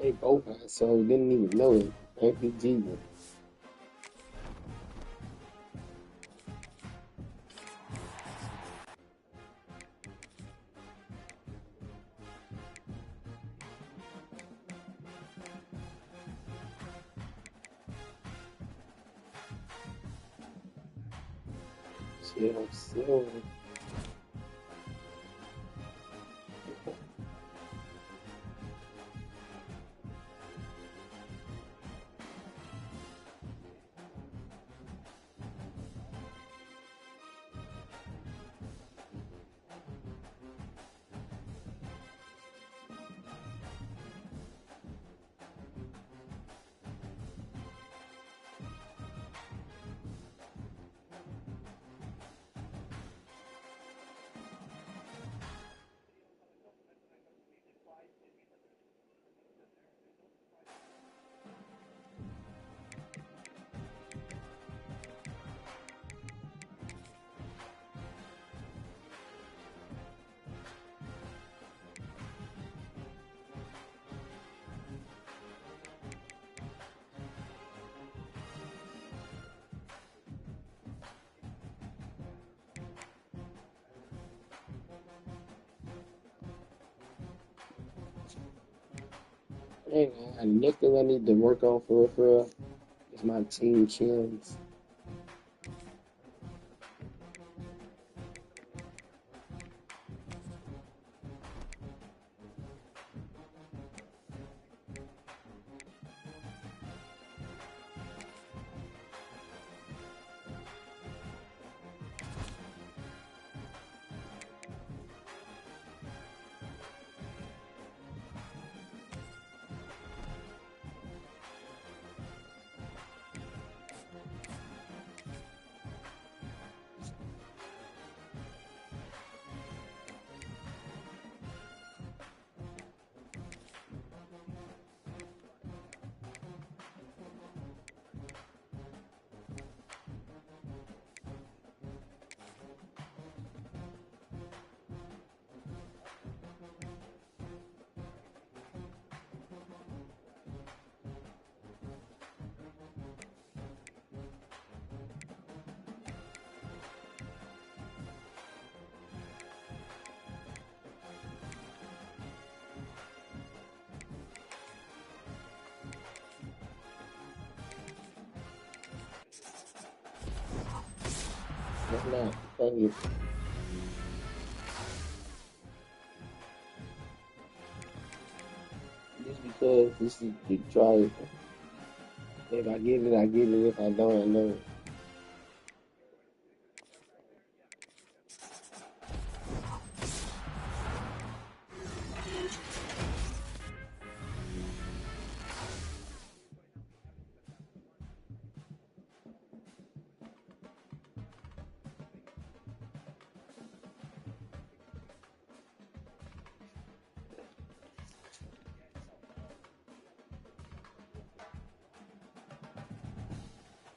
They both had, so didn't even know it. Thank you, Jesus. Chill. Hey, man, nothing I need to work on for real. Is my team kills. Why not? Thank you. Just because this is the drive. If I get it, I get it. If I don't, I know.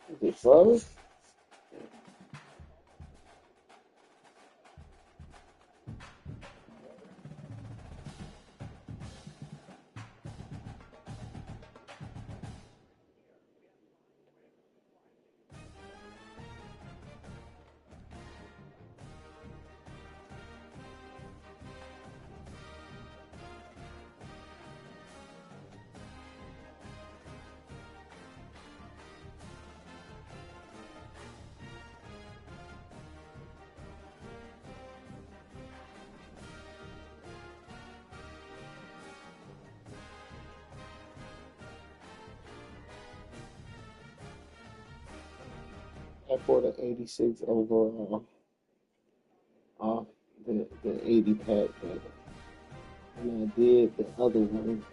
Is it froze? I bought an 86 overall off the 80 pack, but when I did the other one,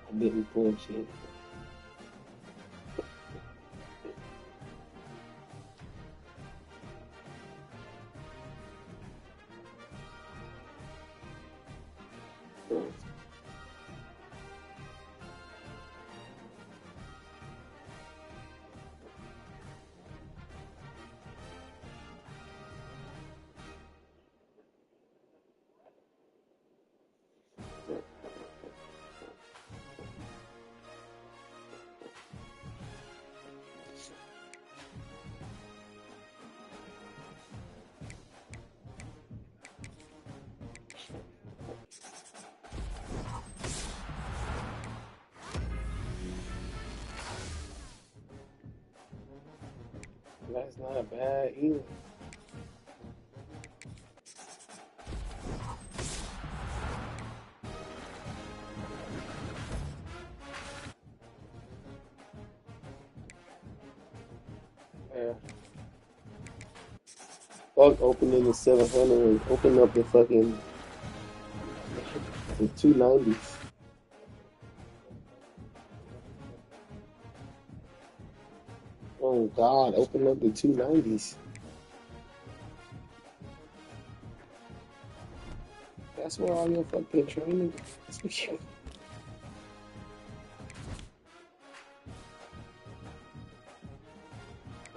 I didn't pull shit. That's not bad either. Yeah. Fuck opening the 700 and open up the fucking the 290s. Oh God, open up the 290s. That's where all your fucking training is.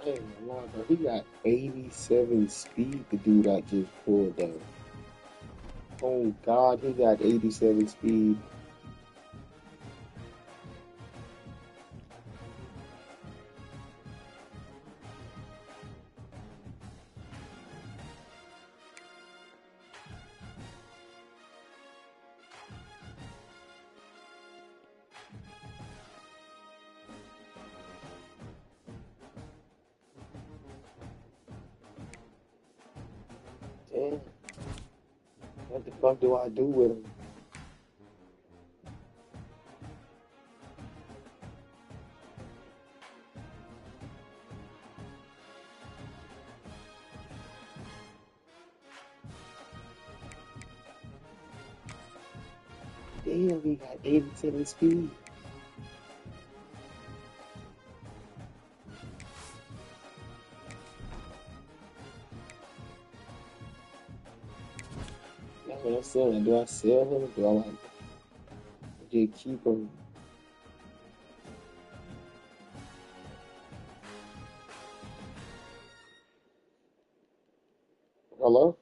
I ain't gonna lie, bro. He got 87 speed, the dude I just pulled down. Oh God, he got 87 speed. Damn, what the fuck do I do with him? Damn, he got 87 speed. That's what I'm saying. Do I sell him? Or do I like just keep him? Hello?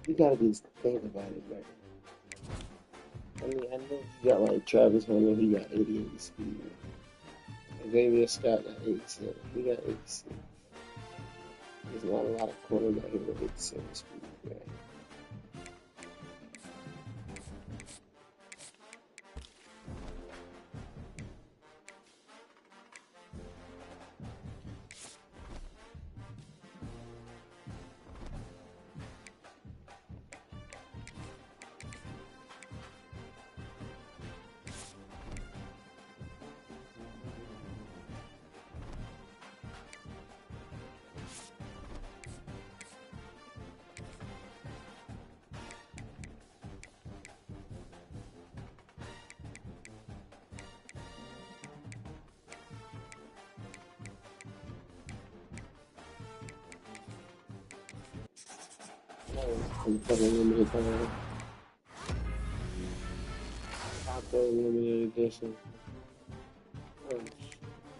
You gotta be thinking about it, bro. I mean, I know you got like Travis Hunter, he got 88 speed. Xavier Scott got 87. He got 86. There's not a lot of corners out here with 87 speed, man. I'm fucking limited time. Out there, limited edition.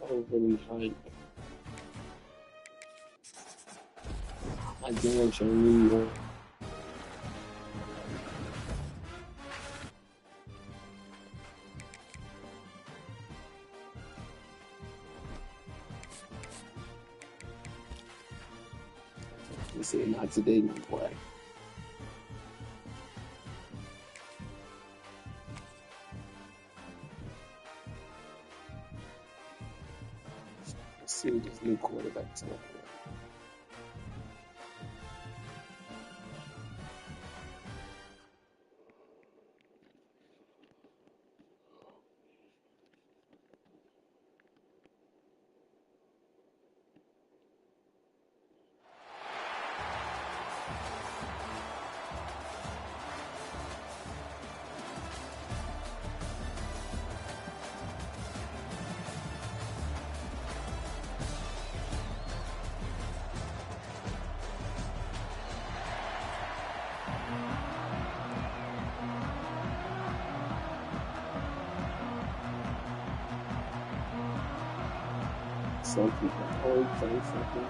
Overly hyped. I damn sure need one. He said, not today, my boy. Let's see what this new quarterback's like. Some people always say something.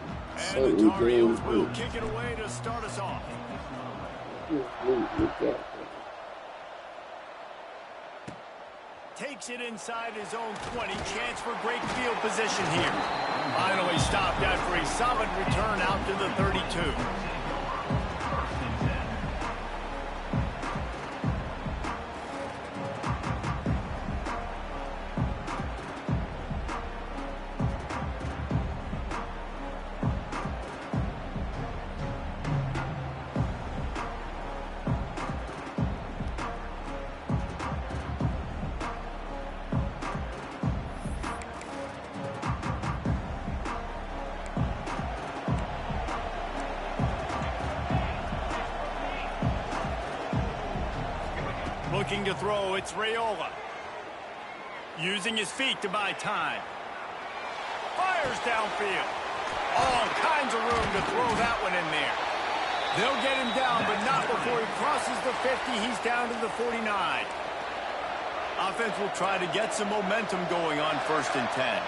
And the Tar Heels will kick it away to start us off. Takes it inside his own 20. Chance for great field position here. Finally stopped after a solid return out to the 32. Looking to throw, it's Raiola. Using his feet to buy time. Fires downfield. All kinds of room to throw that one in there. They'll get him down, but not before he crosses the 50. He's down to the 49. Offense will try to get some momentum going on 1st and 10.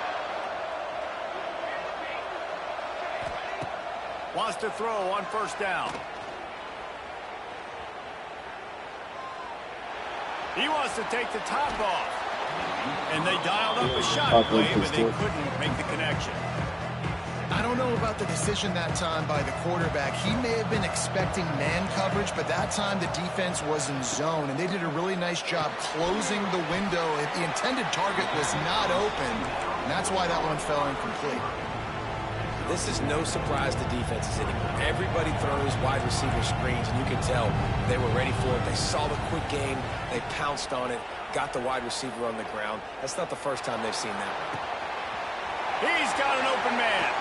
Wants to throw on 1st down. He wants to take the top off. And they dialed up a shot play, but they couldn't make the connection. I don't know about the decision that time by the quarterback. He may have been expecting man coverage, but that time the defense was in zone, and they did a really nice job closing the window. The intended target was not open, and that's why that one fell incomplete. This is no surprise to defenses anymore. Everybody throws wide receiver screens, and you can tell they were ready for it. They saw the quick game. They pounced on it, got the wide receiver on the ground. That's not the first time they've seen that one. He's got an open man.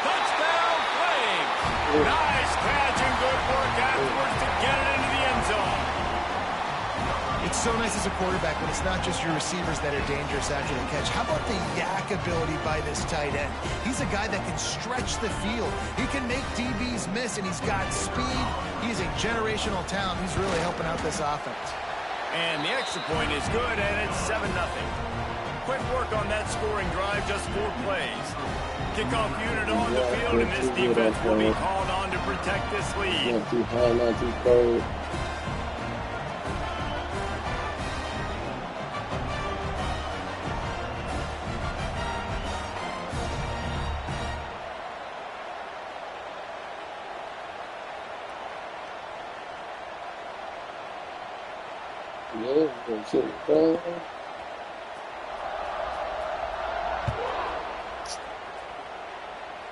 Touchdown, Flames. Nice catch and good work afterwards to get it into the end zone. It's so nice as a quarterback when it's not just your receivers that are dangerous after the catch. How about the yak ability by this tight end? He's a guy that can stretch the field. He can make DBs miss, and he's got speed. He's a generational talent. He's really helping out this offense. And the extra point is good, and it's 7-0. Quick work on that scoring drive, just 4 plays. Kickoff unit on the field, and this defense will be called on to protect this lead. Not too high, not too cold.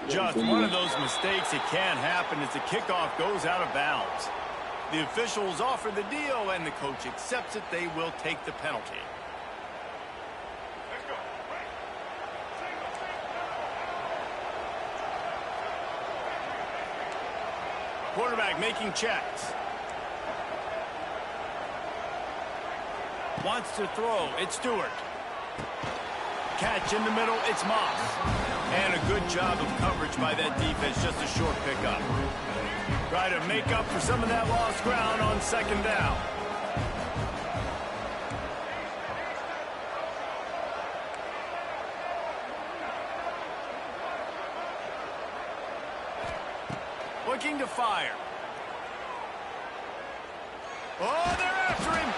Just one of those mistakes. It can happen as the kickoff goes out of bounds. The officials offer the deal, and the coach accepts it. They will take the penalty. Quarterback making checks. Wants to throw. It's Stewart. Catch in the middle. It's Moss. And a good job of coverage by that defense. Just a short pickup. Try to make up for some of that lost ground on 2nd down. Looking to fire. Oh, they're after him.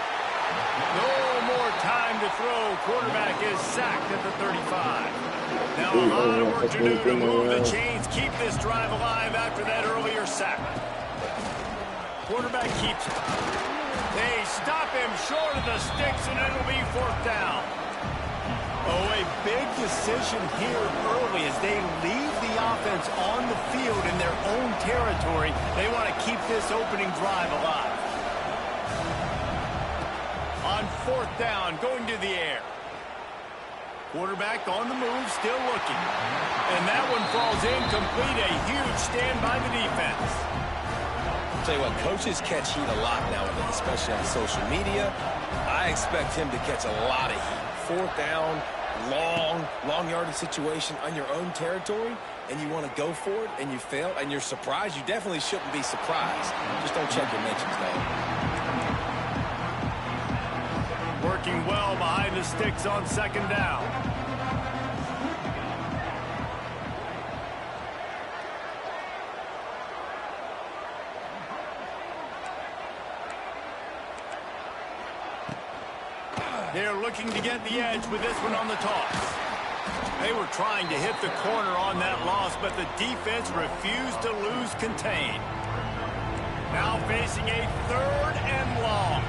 No more time to throw. Quarterback is sacked at the 35. Now a lot of work to do to move the chains, keep this drive alive after that earlier sack. Quarterback keeps it. They stop him short of the sticks, and it'll be 4th down. Oh, a big decision here early as they leave the offense on the field in their own territory. They want to keep this opening drive alive. On 4th down, going to the air. Quarterback on the move, still looking. And that one falls incomplete. A huge stand by the defense. I'll tell you what, coaches catch heat a lot now, especially on social media. I expect him to catch a lot of heat. 4th down, long yardage situation on your own territory, and you want to go for it, and you fail, and you're surprised. You definitely shouldn't be surprised. Just don't check your mentions, though. Working well behind the sticks on 2nd down. They're looking to get the edge with this one on the toss. They were trying to hit the corner on that loss, but the defense refused to lose contain. Now facing a 3rd and long.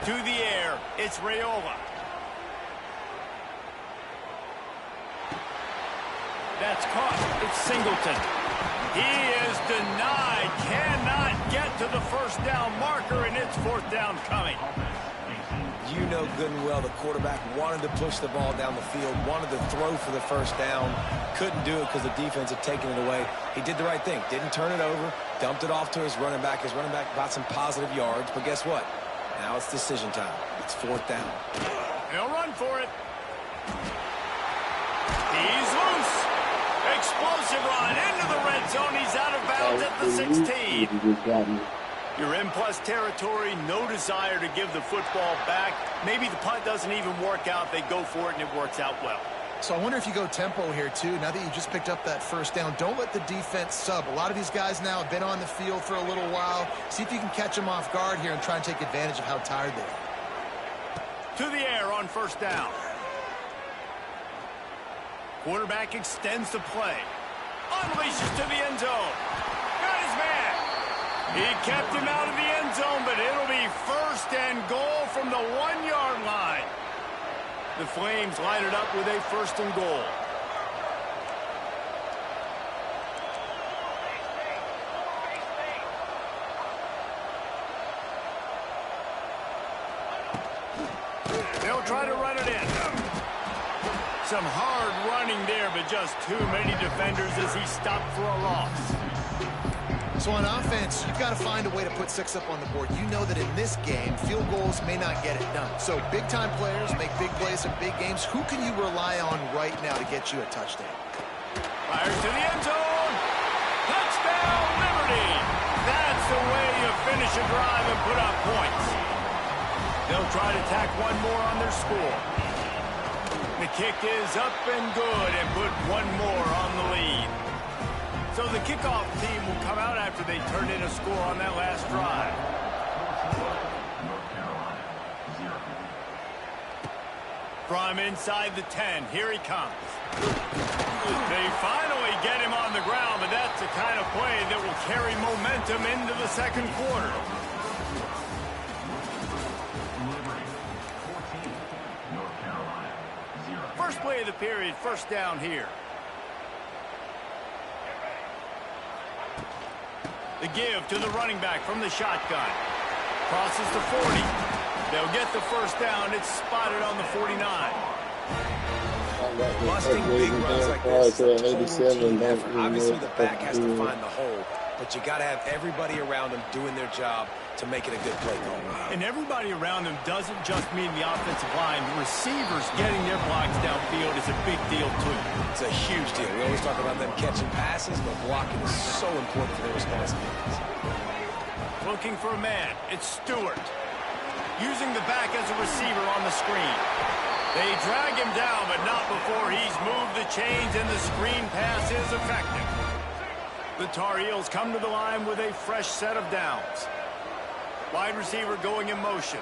To the air, it's Raiola. That's caught. It's Singleton. He is denied. Cannot get to the 1st down marker, and it's 4th down coming. You know good and well the quarterback wanted to push the ball down the field, wanted to throw for the 1st down. Couldn't do it because the defense had taken it away. He did the right thing. Didn't turn it over. Dumped it off to his running back. His running back got some positive yards. But guess what? Now it's decision time. It's 4th down. He'll run for it. He's loose. Explosive run into the red zone. He's out of bounds at the 16. You're in plus territory. No desire to give the football back. Maybe the punt doesn't even work out. They go for it, and it works out well. So I wonder if you go tempo here, too. Now that you just picked up that 1st down, don't let the defense sub. A lot of these guys now have been on the field for a little while. See if you can catch them off guard here and try and take advantage of how tired they are. To the air on 1st down. Quarterback extends the play. Unleashes to the end zone. Got his man. He kept him out of the end zone, but it'll be 1st and goal from the 1-yard line. The Flames line it up with a 1st and goal. They'll try to run it in. Some hard running there, but just too many defenders as he stopped for a loss. So on offense, you've got to find a way to put 6 up on the board. You know that in this game, field goals may not get it done. So big-time players make big plays in big games. Who can you rely on right now to get you a touchdown? Fires to the end zone. Touchdown, Liberty. That's the way you finish a drive and put up points. They'll try to tack one more on their score. The kick is up and good and put one more on the lead. So the kickoff team will come out after they turn in a score on that last drive. From inside the 10, here he comes. They finally get him on the ground, but that's the kind of play that will carry momentum into the 2nd quarter. First play of the period, 1st down here. The give to the running back from the shotgun. Crosses the 40. They'll get the 1st down. It's spotted on the 49. Busting big runs like this is a total team effort. Obviously, the back has to find the hole, but you got to have everybody around them doing their job to make it a good play call. And everybody around them doesn't just mean the offensive line. The receivers getting their blocks downfield is a big deal, too. It's a huge deal. We always talk about them catching passes, but blocking is so important for their responsibilities. Looking for a man. It's Stewart. Using the back as a receiver on the screen. They drag him down, but not before he's moved the chains, and the screen pass is effective. The Tar Heels come to the line with a fresh set of downs. Wide receiver going in motion.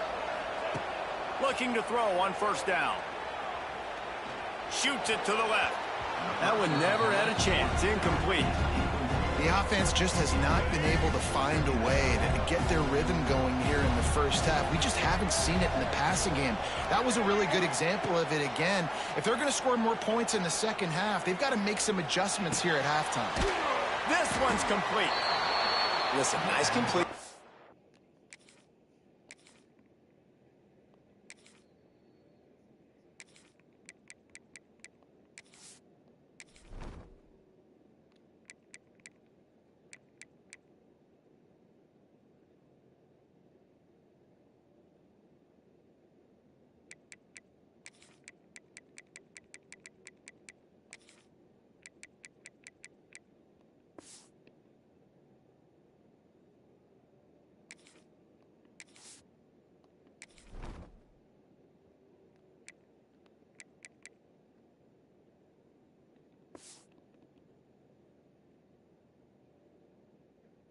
Looking to throw on first down. Shoots it to the left. That one never had a chance. Incomplete. The offense just has not been able to find a way to get their rhythm going here in the first half. We just haven't seen it in the passing game. That was a really good example of it again. If they're going to score more points in the second half, they've got to make some adjustments here at halftime. This one's complete. Listen, nice complete.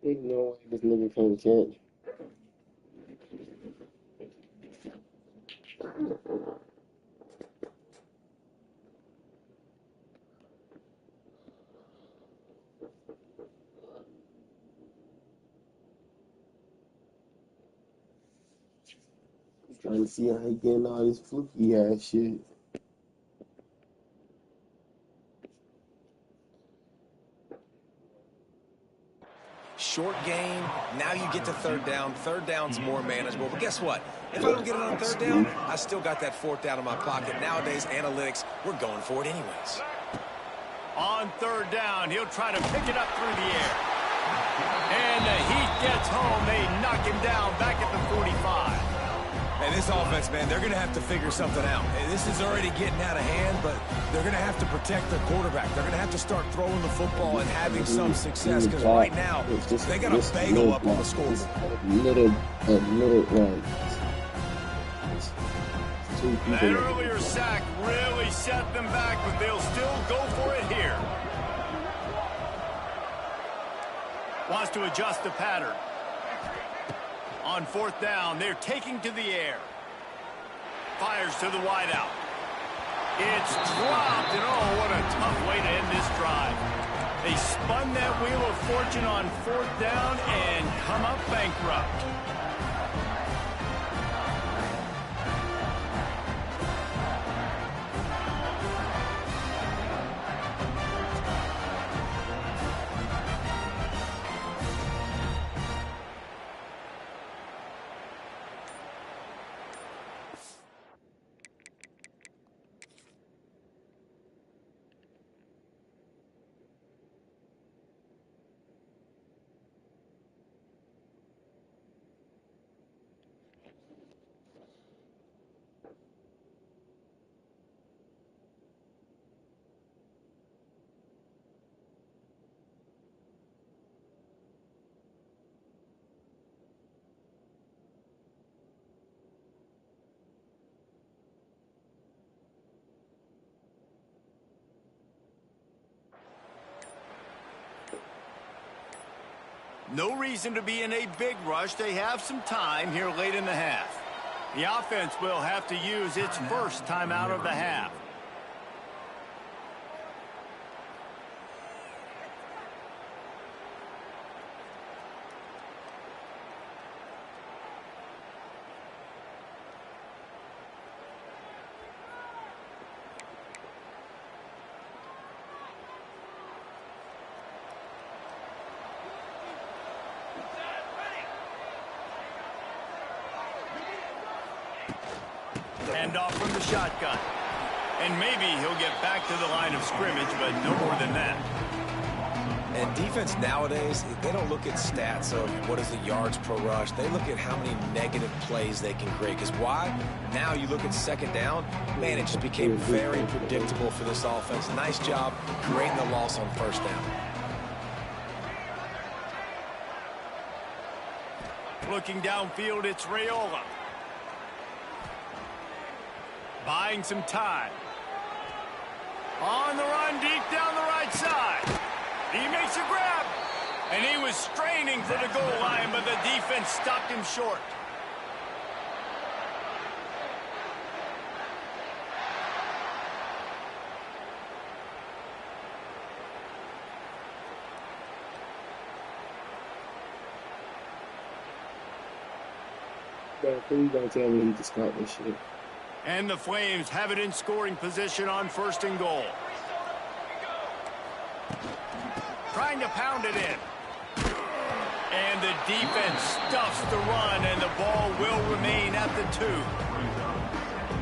Ain't no way this nigga can't catch. Trying to see how he getting all this fluky ass shit. Short game. Now you get to third down. Third down's more manageable. But guess what? If I don't get it on third down, I still got that fourth down in my pocket. Nowadays, analytics, we're going for it anyways. On third down, he'll try to pick it up through the air. And the heat gets home. They knock him down back at the 45. And this offense, man, they're going to have to figure something out. And this is already getting out of hand, but they're going to have to protect their quarterback. They're going to have to start throwing the football and having some success because right now they got a bagel up on the scoreboard. Little right. That earlier sack really set them back, but they'll still go for it here. Wants to adjust the pattern. On fourth down, they're taking to the air. Fires to the wideout. It's dropped, and oh, what a tough way to end this drive. They spun that wheel of fortune on fourth down and come up bankrupt. No reason to be in a big rush. They have some time here late in the half. The offense will have to use its first timeout of the half. Handoff from the shotgun. And maybe he'll get back to the line of scrimmage, but no more than that. And defense nowadays, they don't look at stats of what is the yards per rush. They look at how many negative plays they can create. Because why? Now you look at second down, man, it just became very predictable for this offense. Nice job creating the loss on first down. Looking downfield, it's Raiola. Buying some time. On the run, deep down the right side. He makes a grab. And he was straining for the goal line, but the defense stopped him short. Man, please don't tell me he just caught this shit. And the Flames have it in scoring position on 1st and goal. Trying to pound it in. And the defense stuffs the run, and the ball will remain at the 2.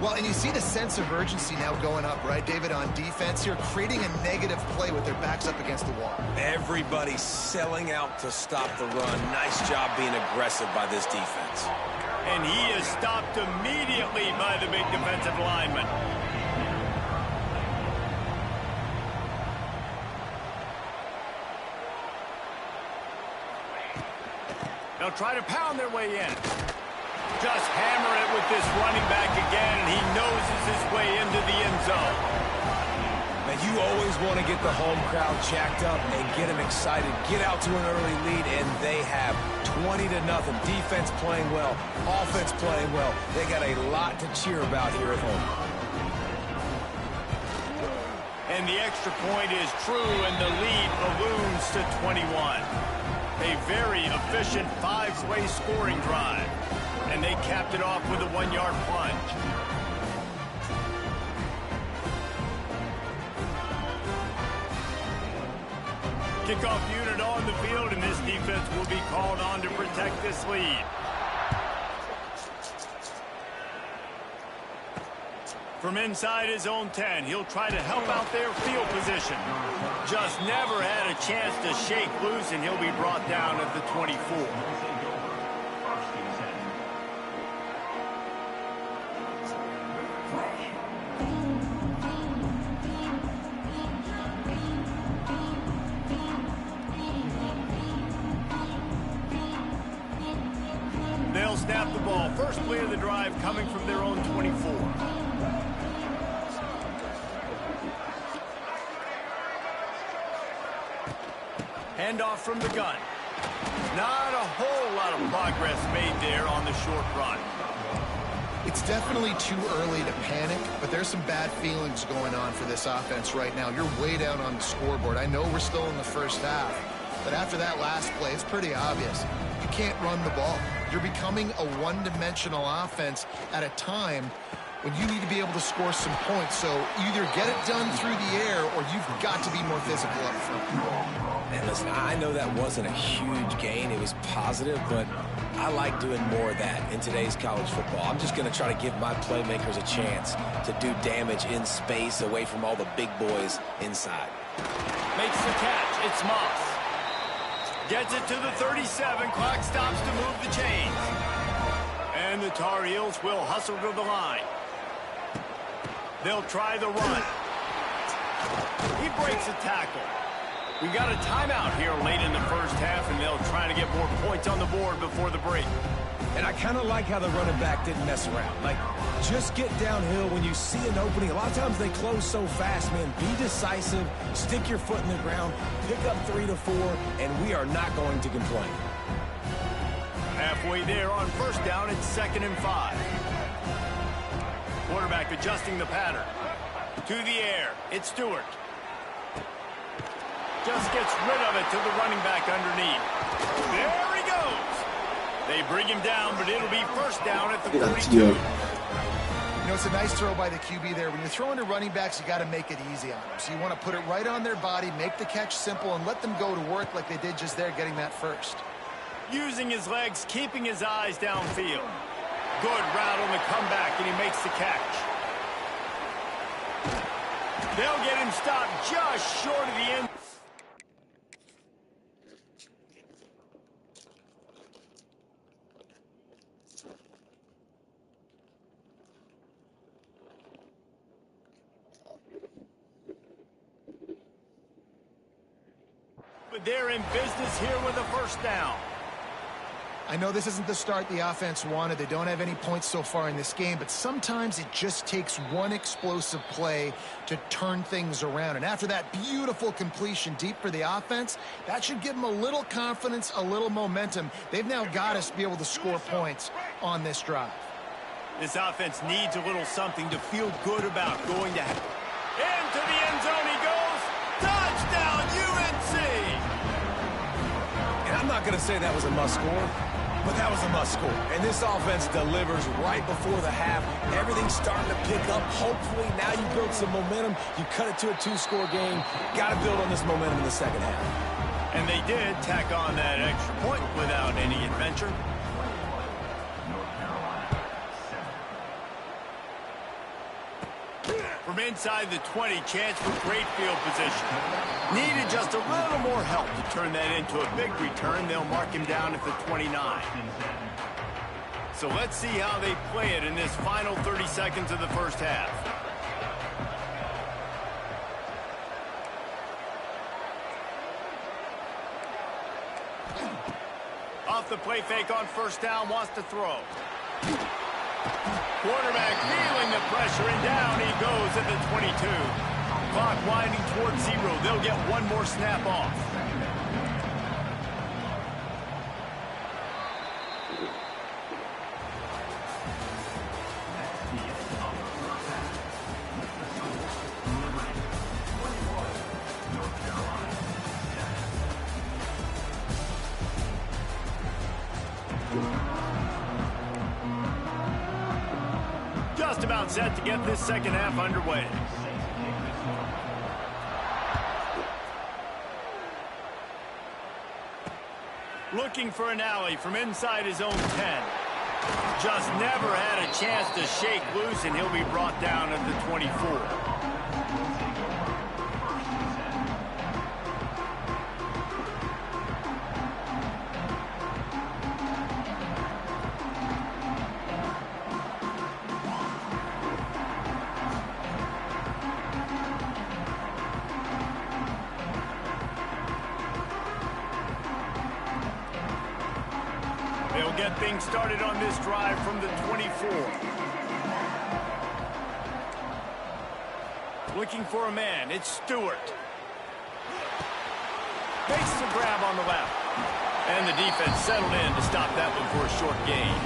Well, and you see the sense of urgency now going up, right, David, on defense here, creating a negative play with their backs up against the wall. Everybody's selling out to stop the run. Nice job being aggressive by this defense. And he is stopped immediately by the big defensive lineman. They'll try to pound their way in. Just hammer it with this running back again, and he noses his way into the end zone. Man, you always want to get the home crowd jacked up and get them excited. Get out to an early lead, and they have 20-0. Defense playing well, offense playing well. They got a lot to cheer about here at home. And the extra point is true, and the lead balloons to 21. A very efficient 5-way scoring drive. And they capped it off with a 1-yard plunge. Kickoff unit on the field, and this defense will be called on to protect this lead. From inside his own 10, he'll try to help out their field position. Just never had a chance to shake loose, and he'll be brought down at the 24. They'll snap the ball. First play of the drive coming from their own 24. Handoff from the gun. Not a whole lot of progress made there on the short run. It's definitely too early to panic, but there's some bad feelings going on for this offense right now. You're way down on the scoreboard. I know we're still in the first half, but after that last play, it's pretty obvious. You can't run the ball. You're becoming a one-dimensional offense at a time when you need to be able to score some points. So either get it done through the air or you've got to be more physical up front. And listen, I know that wasn't a huge gain. It was positive, but I like doing more of that in today's college football. I'm just going to try to give my playmakers a chance to do damage in space away from all the big boys inside. Makes the catch. It's Moss. Gets it to the 37. Clock stops to move the chains. And the Tar Heels will hustle to the line. They'll try the run. He breaks a tackle. We got a timeout here late in the first half, and they'll try to get more points on the board before the break. And I kind of like how the running back didn't mess around. Like, just get downhill when you see an opening. A lot of times they close so fast, man. Be decisive, stick your foot in the ground, pick up 3 to 4, and we are not going to complain. Halfway there on first down, it's 2nd and 5. Quarterback adjusting the pattern. To the air, it's Stewart. Just gets rid of it to the running back underneath. There he goes. They bring him down, but it'll be first down at the 42. You know, it's a nice throw by the QB there. When you're throwing to running backs, you got to make it easy on them. So you want to put it right on their body, make the catch simple, and let them go to work like they did just there, getting that first. Using his legs, keeping his eyes downfield. Good route on the comeback, and he makes the catch. They'll get him stopped just short of the end. But they're in business here with a first down. I know this isn't the start the offense wanted. They don't have any points so far in this game, but sometimes it just takes one explosive play to turn things around. And after that beautiful completion deep for the offense, that should give them a little confidence, a little momentum. They've now got us to be able to score points on this drive. This offense needs a little something to feel good about going to. Into the end zone he goes. Touchdown, UNC! And I'm not going to say that was a must-score, but that was a must-score. And this offense delivers right before the half. Everything's starting to pick up. Hopefully, now you build some momentum. You cut it to a 2-score game. Got to build on this momentum in the second half. And they did tack on that extra point without any adventure. From inside the 20, chance for great field position. Needed just a little more help to turn that into a big return. They'll mark him down at the 29. So let's see how they play it in this final 30 seconds of the first half. Off the play fake on first down, wants to throw. Quarterback feeling the pressure, and down he goes at the 22. Clock winding towards 0. They'll get one more snap off. Just about set to get this second half underway. Looking for an alley from inside his own 10. Just never had a chance to shake loose, and he'll be brought down at the 24. They'll get things started on this drive from the 24. Looking for a man. It's Stewart. Makes the grab on the left. And the defense settled in to stop that one for a short gain.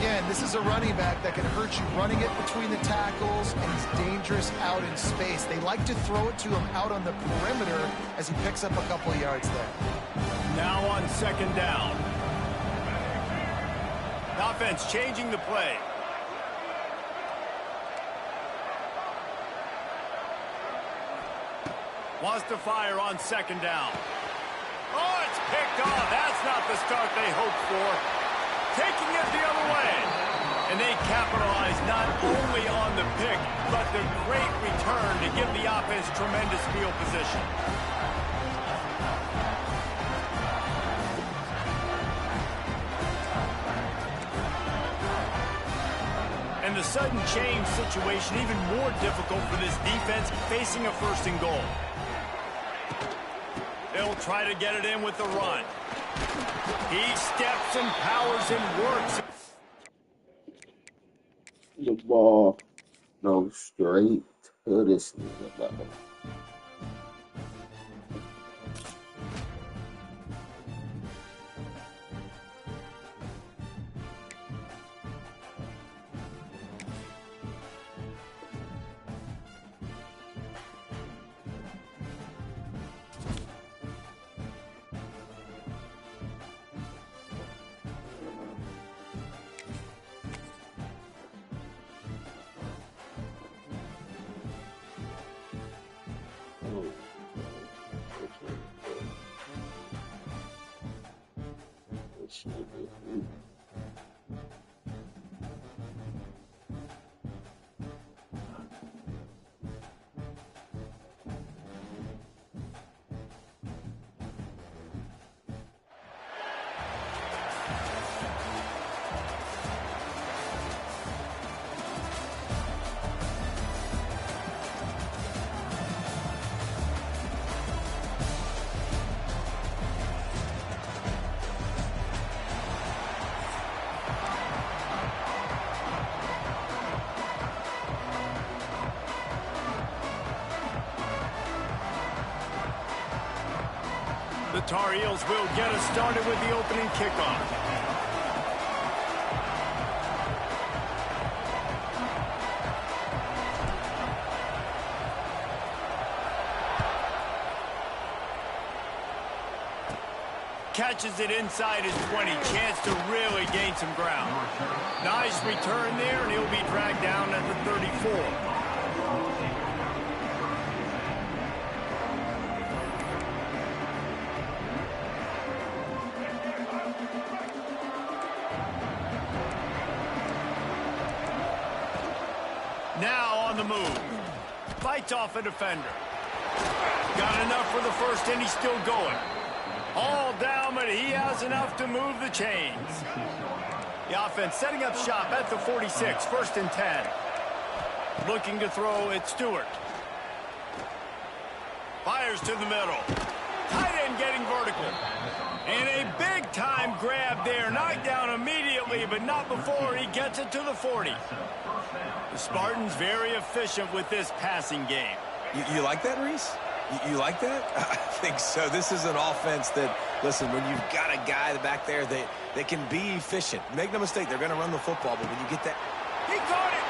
Again, this is a running back that can hurt you running it between the tackles, and he's dangerous out in space. They like to throw it to him out on the perimeter as he picks up a couple of yards there. Now on second down. Offense changing the play. Wants to fire on second down. Oh, it's picked off. That's not the start they hoped for. Taking it the other way. And they capitalize not only on the pick, but the great return to give the offense tremendous field position. And the sudden change situation even more difficult for this defense facing a first and goal. They'll try to get it in with the run. He steps and powers and works. The ball goes straight to this nigga, brother. Tar Heels will get us started with the opening kickoff. Catches it inside his 20. Chance to really gain some ground. Nice return there, and he'll be dragged down at the 34. Now on the move. Fights off a defender. Got enough for the first, and he's still going. All down, but he has enough to move the chains. The offense setting up shop at the 46, 1st and 10. Looking to throw, it's Stewart. Fires to the middle. Tight end getting vertical. And a big-time grab there. Knocked down immediately, but not before he gets it to the 40. The Spartans very efficient with this passing game. You like that, Reese? You like that? I think so. This is an offense that, listen, when you've got a guy back there that can be efficient. Make no mistake, they're going to run the football, but when you get that... He caught it!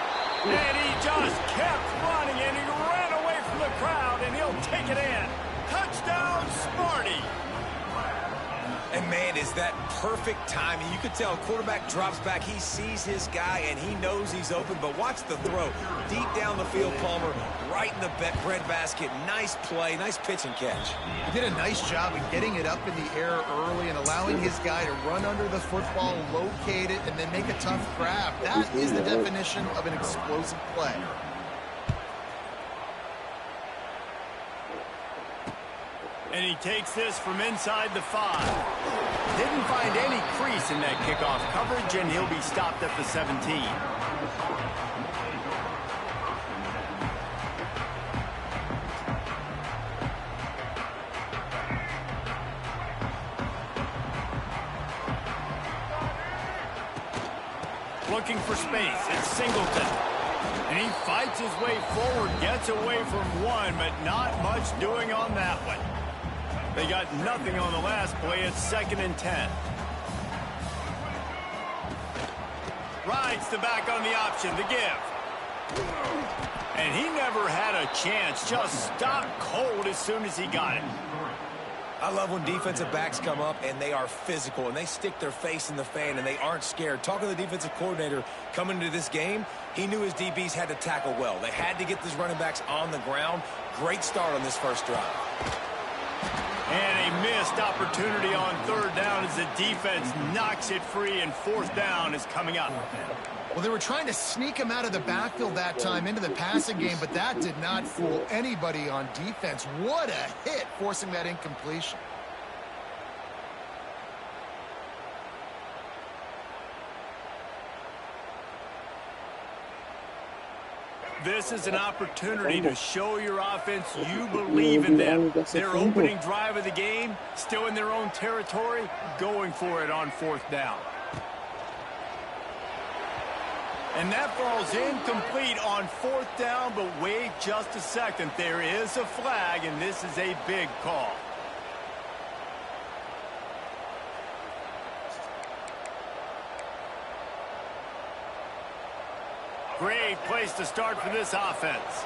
And he just kept running, and he ran away from the crowd, and he'll take it in. Touchdown, Sparty! And, man, is that perfect timing. You could tell a quarterback drops back. He sees his guy, and he knows he's open. But watch the throw. Deep down the field, Palmer, right in the bread basket. Nice play, nice pitch and catch. He did a nice job of getting it up in the air early and allowing his guy to run under the football, locate it, and then make a tough grab. That is the definition of an explosive play. And he takes this from inside the 5. Didn't find any crease in that kickoff coverage, and he'll be stopped at the 17. Looking for space, it's Singleton. And he fights his way forward, gets away from one, but not much doing on that one. They got nothing on the last play. It's 2nd and 10. Rides the back on the option, the give. And he never had a chance. Just stopped cold as soon as he got it. I love when defensive backs come up and they are physical and they stick their face in the fan and they aren't scared. Talking to the defensive coordinator coming into this game, he knew his DBs had to tackle well. They had to get these running backs on the ground. Great start on this first drive. And a missed opportunity on 3rd down as the defense knocks it free, and 4th down is coming up. Well, they were trying to sneak him out of the backfield that time into the passing game, but that did not fool anybody on defense. What a hit, forcing that incompletion. This is an opportunity to show your offense you believe in them. Their opening drive of the game, still in their own territory, going for it on 4th down. And that falls incomplete on 4th down, but wait just a second. There is a flag, and this is a big call. Great place to start for this offense.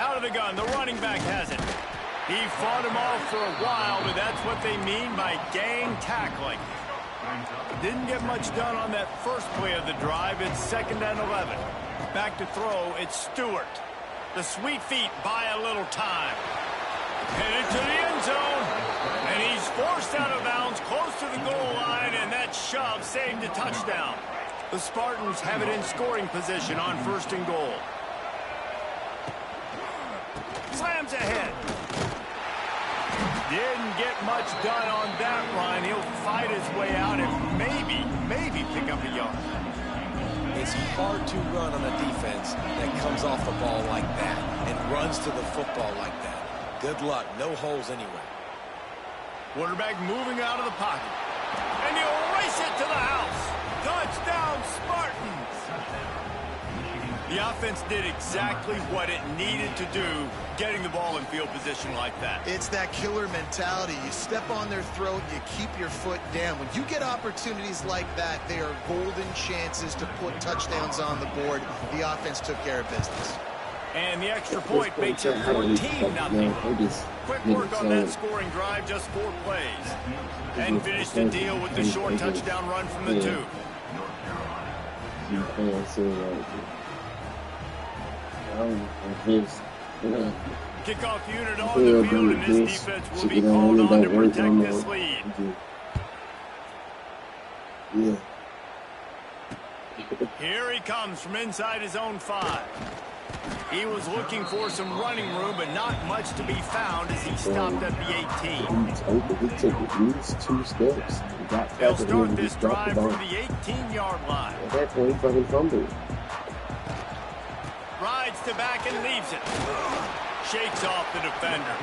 Out of the gun, the running back has it. He fought him off for a while, but that's what they mean by gang tackling. Didn't get much done on that first play of the drive. It's 2nd and 11. Back to throw, it's Stewart. The sweet feet buy a little time. Headed to the end zone. And he's forced out of bounds close to the goal line, and that shove saved a touchdown. The Spartans have it in scoring position on 1st and goal. Slams ahead. Didn't get much done on that run. He'll fight his way out and maybe pick up a yard. It's hard to run on a defense that comes off the ball like that and runs to the football like that. Good luck. No holes anywhere. Quarterback moving out of the pocket. And he'll race it to the house. Touchdown, Spartans. The The offense did exactly what it needed to do, getting the ball in field position like that. It's that killer mentality. You step on their throat, you keep your foot down. When you get opportunities like that, they are golden chances to put touchdowns on the board. The offense took care of business. And the extra point makes it 14-0. Quick work on that scoring drive, just 4 plays. And finished the deal with the short touchdown run from the 2. Kickoff unit on the field, and this defense will be called on to protect this lead. Here he comes from inside his own 5. He was looking for some running room, but not much to be found as he stopped at the 18. He took at least 2 steps. They'll start this drive from the 18-yard line. At that point, he fumbled. Rides to back and leaves it. Shakes off the defender.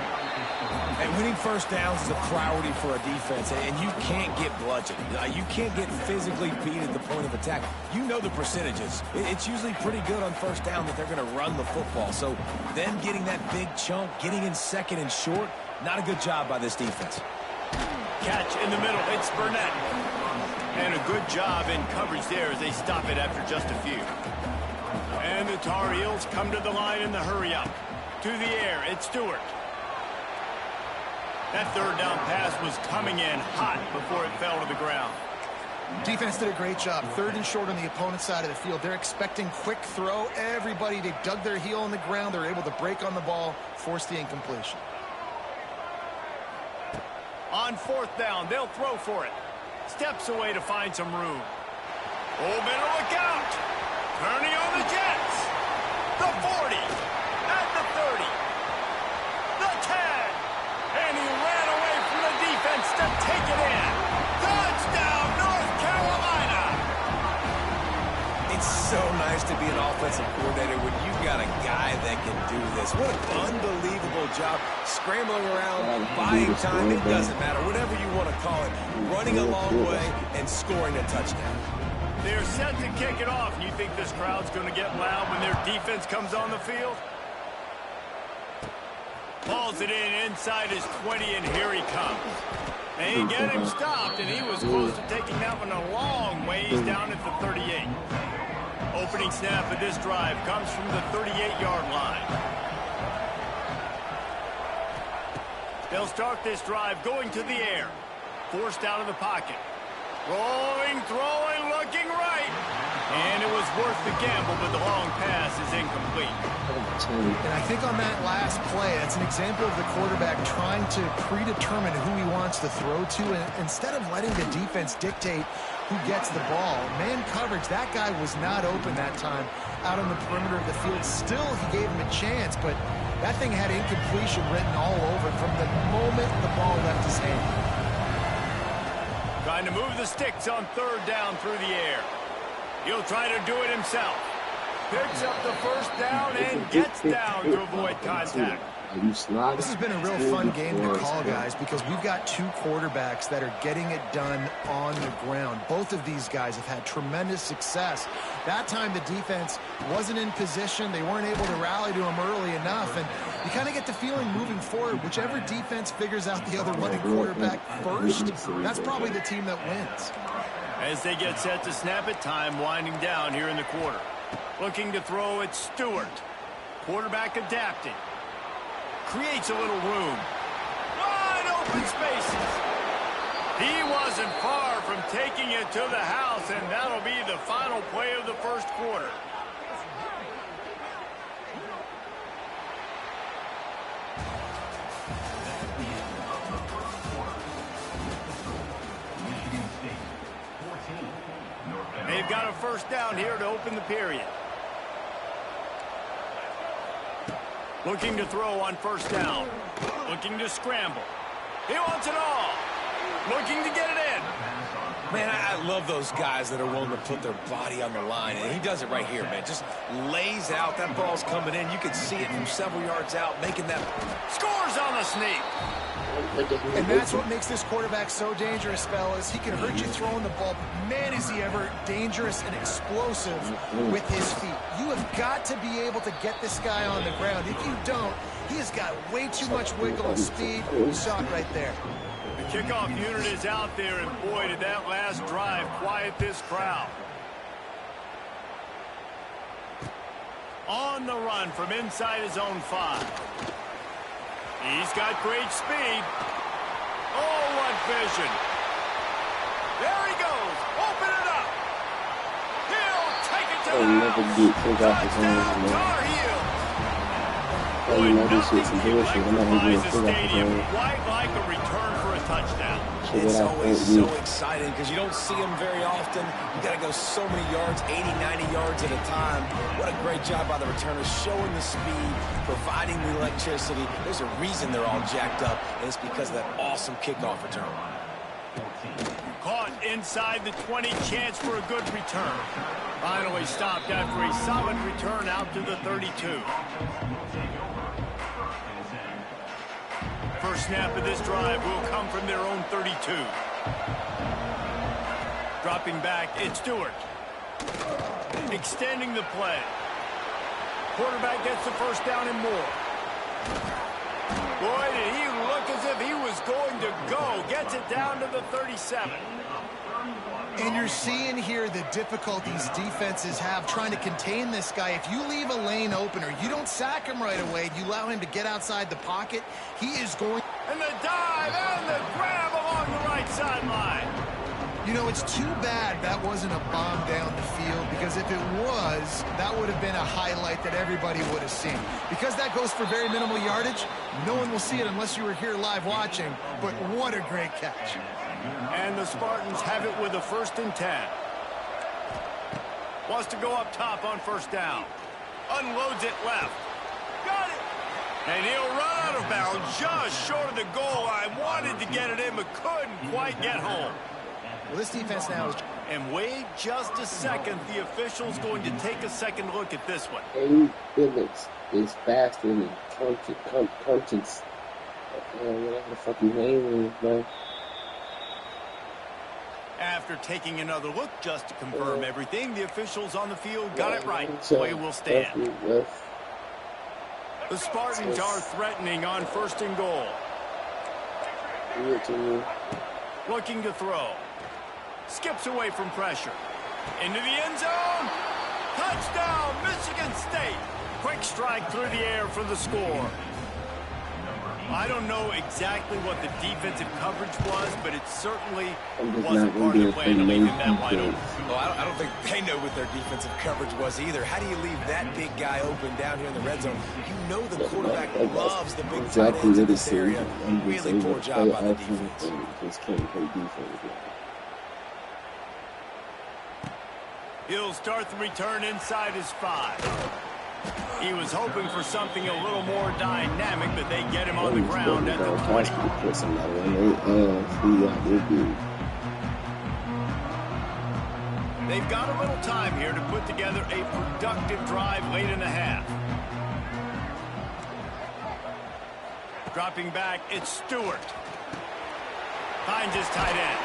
And winning first downs is a priority for a defense, and you can't get bludgeoned. You can't get physically beat at the point of attack. You know the percentages. It's usually pretty good on first down that they're going to run the football. So them getting that big chunk, getting in second and short, not a good job by this defense. Catch in the middle. It's Burnett. And a good job in coverage there as they stop it after just a few. And the Tar Heels come to the line in the hurry-up. To the air, it's Stewart. That third down pass was coming in hot before it fell to the ground. Defense did a great job. 3rd and short on the opponent's side of the field. They're expecting quick throw. Everybody, they dug their heel on the ground. They're able to break on the ball, force the incompletion. On 4th down, they'll throw for it. Steps away to find some room. Oh, better look out. Turning on the Jets. The 40. At the 30. The 10. And he ran away from the defense to take it in. Touchdown, North Carolina. It's so nice to be an offensive coordinator when you've got a guy that can do this. What an unbelievable job. Scrambling around, buying time, it doesn't matter. Whatever you want to call it. Running a long way and scoring a touchdown. They're set to kick it off. You think this crowd's going to get loud when their defense comes on the field? Balls it in inside his 20, and here he comes. They get him stopped, and he was close to taking that one a long ways down at the 38. Opening snap of this drive comes from the 38-yard line. They'll start this drive going to the air. Forced out of the pocket. Rolling, throwing, looking right. And it was worth the gamble, but the long pass is incomplete. And I think on that last play, it's an example of the quarterback trying to predetermine who he wants to throw to. And instead of letting the defense dictate who gets the ball, man coverage, that guy was not open that time out on the perimeter of the field. Still, he gave him a chance, but that thing had incompletion written all over it from the moment the ball left his hand. Trying to move the sticks on 3rd down through the air. He'll try to do it himself. Picks up the 1st down and gets down to avoid contact. This has been a real fun game to call, guys, because we've got 2 quarterbacks that are getting it done on the ground. Both of these guys have had tremendous success. That time the defense wasn't in position. They weren't able to rally to him early enough. And you kind of get the feeling moving forward, whichever defense figures out the other running quarterback first, that's probably the team that wins. As they get set to snap it, time winding down here in the quarter. Looking to throw, it's Stewart. Quarterback adapting. Creates a little room. Wide open spaces. He wasn't far from taking it to the house, and that'll be the final play of the 1st quarter. They've got a 1st down here to open the period. Looking to throw on 1st down. Looking to scramble. He wants it all. Looking to get it in. Man, I love those guys that are willing to put their body on the line, and he does it right here, man. Just lays out. That ball's coming in. You can see it from several yards out, making that. Scores on the sneak. And that's what makes this quarterback so dangerous, fellas. He can hurt you throwing the ball, but man, is he ever dangerous and explosive with his feet. You have got to be able to get this guy on the ground. If you don't, he has got way too much wiggle and speed. You saw it right there. The kickoff unit is out there, and boy, did that last drive quiet this crowd. On the run from inside his own 5. He's got great speed. Oh, what vision. There he goes. Open it up. He'll take it to the house. Touchdown, Tar Heels. Boy, nothing electrifies the stadium quite like a return for a touchdown. It's always so exciting because you don't see them very often. You got to go so many yards, 80, 90 yards at a time. What a great job by the returners, showing the speed, providing the electricity. There's a reason they're all jacked up, and it's because of that awesome kickoff return. Caught inside the 20, chance for a good return. Finally stopped after a solid return out to the 32. First snap of this drive will come from their own 32. Dropping back, it's Stewart. Extending the play. Quarterback gets the first down and more. Boy, did he look as if he was going to go. Gets it down to the 37. And you're seeing here the difficulties defenses have trying to contain this guy. If you leave a lane open or you don't sack him right away, you allow him to get outside the pocket, he is going. And the dive and the grab along the right sideline. You know, it's too bad that wasn't a bomb down the field, because if it was, that would have been a highlight that everybody would have seen. Because that goes for very minimal yardage, no one will see it unless you were here live watching. But what a great catch. And the Spartans have it with a 1st and 10. Wants to go up top on first down. Unloads it left. Got it. And he'll run out of bounds just short of the goal line. Wanted to get it in, but couldn't quite get home. Well, this defense now is... And wait just a second. The official's going to take a second look at this one. Abe Phillips is faster than Conscience. Whatever the fuck his name is, man. After taking another look just to confirm everything, the officials on the field got it right. Play will stand. The Spartans are threatening on 1st and goal. Looking to throw. Skips away from pressure. Into the end zone. Touchdown, Michigan State. Quick strike through the air for the score. I don't know exactly what the defensive coverage was, but it certainly wasn't part of the plan to leave that wide open. Well, I don't think they know what their defensive coverage was either. How do you leave that big guy open down here in the red zone? You know the quarterback loves the big tight ends in this area. Really poor job by the defense. Just can't play defense. He'll start the return inside his 5. He was hoping for something a little more dynamic, but they get him on the ground at the 20. They've got a little time here to put together a productive drive late in the half. Dropping back, it's Stewart. Finds his tight end.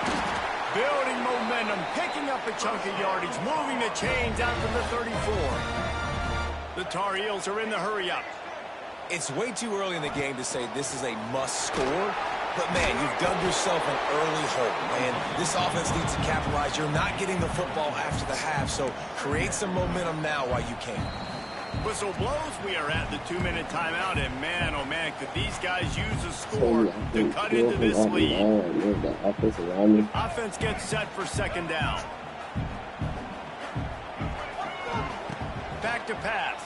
Building momentum, picking up a chunk of yardage, moving the chains out to the 34. The Tar Heels are in the hurry-up. It's way too early in the game to say this is a must-score, but, man, you've dug yourself an early hole, man. This offense needs to capitalize. You're not getting the football after the half, so create some momentum now while you can. Whistle blows. We are at the 2-minute timeout, and, man, oh, man, could these guys use a score to cut into this lead. Offense gets set for 2nd down. Back to pass.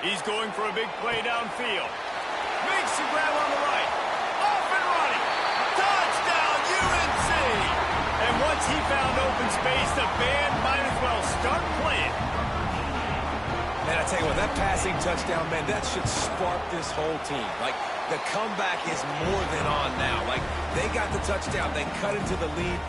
He's going for a big play downfield. Makes the grab on the right. Off and running. Touchdown, UNC! And once he found open space, the band might as well start playing. Man, I tell you what, that passing touchdown, man, that should spark this whole team. Like, The comeback is more than on now. Like, they got the touchdown. They cut into the lead.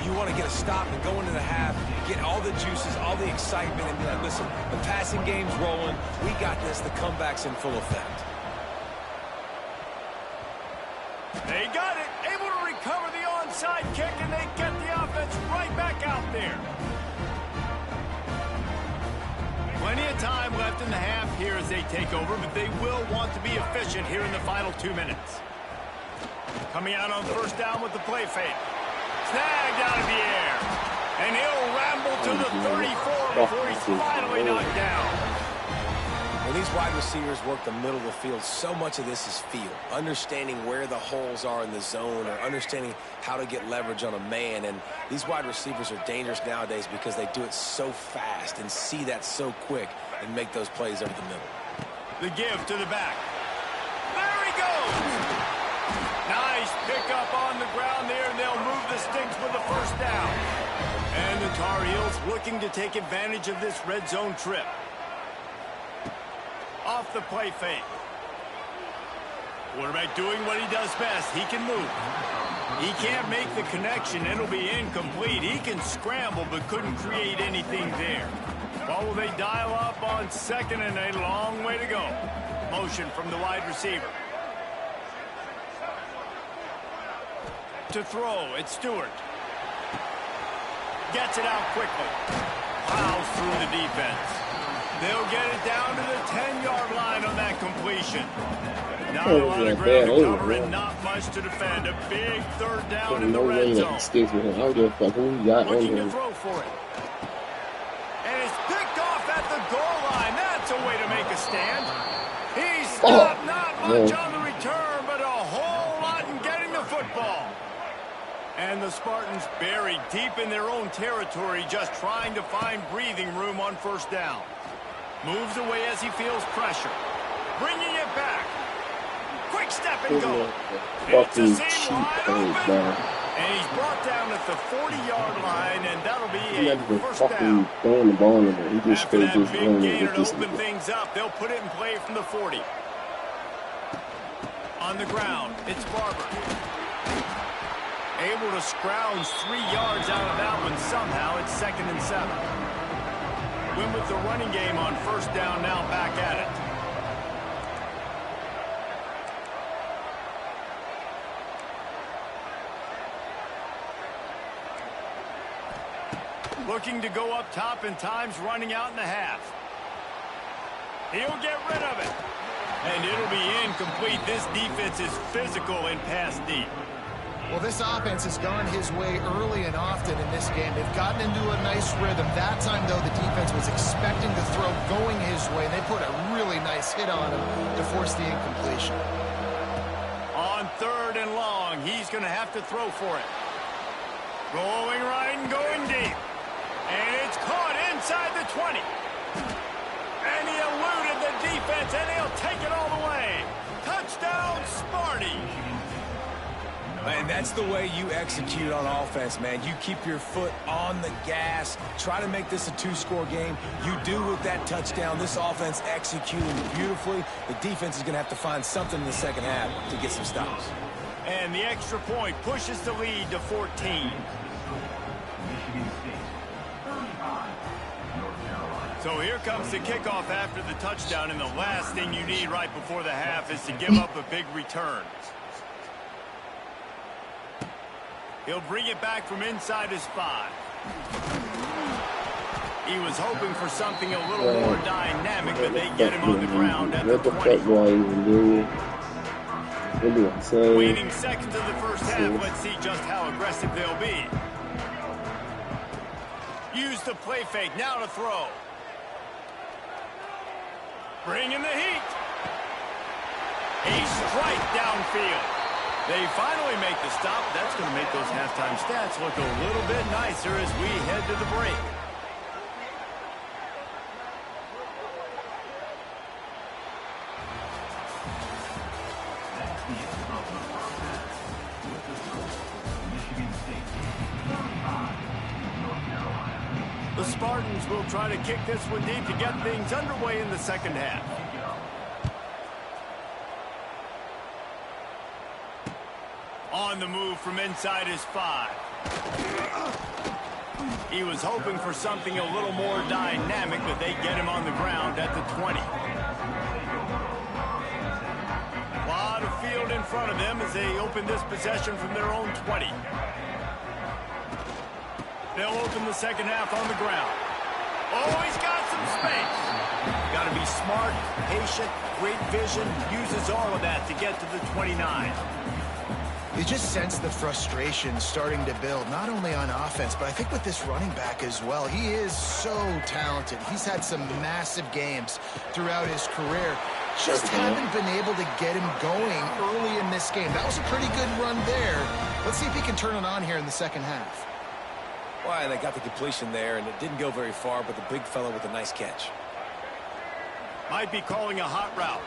You want to get a stop and go into the half, get all the juices, all the excitement, and be like, listen, the passing game's rolling. We got this. The comeback's in full effect. They got it. Able to recover the onside kick, and they get the offense right back out there. Plenty of time left in the half here as they take over, but they will want to be efficient here in the final 2 minutes. Coming out on first down with the play fake. Snagged out of the air. And he'll ramble to the 34 before he's finally knocked down. When these wide receivers work the middle of the field, so much of this is feel. Understanding where the holes are in the zone, or understanding how to get leverage on a man. And these wide receivers are dangerous nowadays because they do it so fast and see that so quick and make those plays over the middle. The give to the back. There he goes! Nice pickup on the ground there, and they'll move the sticks with the first down. And the Tar Heels looking to take advantage of this red zone trip. Off the play fake. Quarterback doing what he does best. He can move. He can't make the connection. It'll be incomplete. He can scramble, but couldn't create anything there. Well, will they dial up on second and a long way to go? Motion from the wide receiver. To throw, it's Stewart. Gets it out quickly. Plows through the defense. They'll get it down to the 10-yard line on that completion. Not a lot of ground to cover and not much to defend. A big third down in the red zone. Looking to throw for it. And it's picked off at the goal line. That's a way to make a stand. He's stopped, not much on the return, but a whole lot in getting the football. And the Spartans buried deep in their own territory, just trying to find breathing room on first down. Moves away as he feels pressure. Bringing it back. Quick step and go. It's a seam wide open. And he's brought down at the 40-yard line, and that'll be a first down. After that big gainer to open things up, they'll put it in play from the 40. On the ground, it's Barber. Able to scrounge 3 yards out of that one somehow. It's 2nd and 7. Win with the running game on first down, now back at it. Looking to go up top, and time's running out in the half. He'll get rid of it. And it'll be incomplete. This defense is physical and pass deep. Well, this offense has gone his way early and often in this game. They've gotten into a nice rhythm. That time, though, the defense was expecting the throw going his way. They put a really nice hit on him to force the incompletion. On 3rd and long, he's going to have to throw for it. Rolling right and going deep. And it's caught inside the 20. And he eluded the defense, and he'll take it all the way. Touchdown, Sparty. And that's the way you execute on offense, man. You keep your foot on the gas. Try to make this a 2-score game. You do with that touchdown. This offense executing beautifully. The defense is going to have to find something in the second half to get some stops. And the extra point pushes the lead to 14. So here comes the kickoff after the touchdown, and the last thing you need right before the half is to give up a big return. He'll bring it back from inside his 5. He was hoping for something a little more dynamic, but they get him on the ground at the 20. Waning seconds of the first half, let's see just how aggressive they'll be. Use the play fake, now to throw. Bringing the heat. A strike downfield. They finally make the stop. That's going to make those halftime stats look a little bit nicer as we head to the break. The Spartans will try to kick this one deep to get things underway in the second half. on the move from inside his 5. He was hoping for something a little more dynamic, but they get him on the ground at the 20. A lot of field in front of them as they open this possession from their own 20. They'll open the second half on the ground. Oh, he's got some space. Got to be smart, patient, great vision, uses all of that to get to the 29. You just sense the frustration starting to build, not only on offense, but I think with this running back as well. He is so talented. He's had some massive games throughout his career. Just haven't been able to get him going early in this game. That was a pretty good run there. Let's see if he can turn it on here in the second half. Well, they got the completion there, and it didn't go very far, but the big fella with a nice catch. Might be calling a hot route.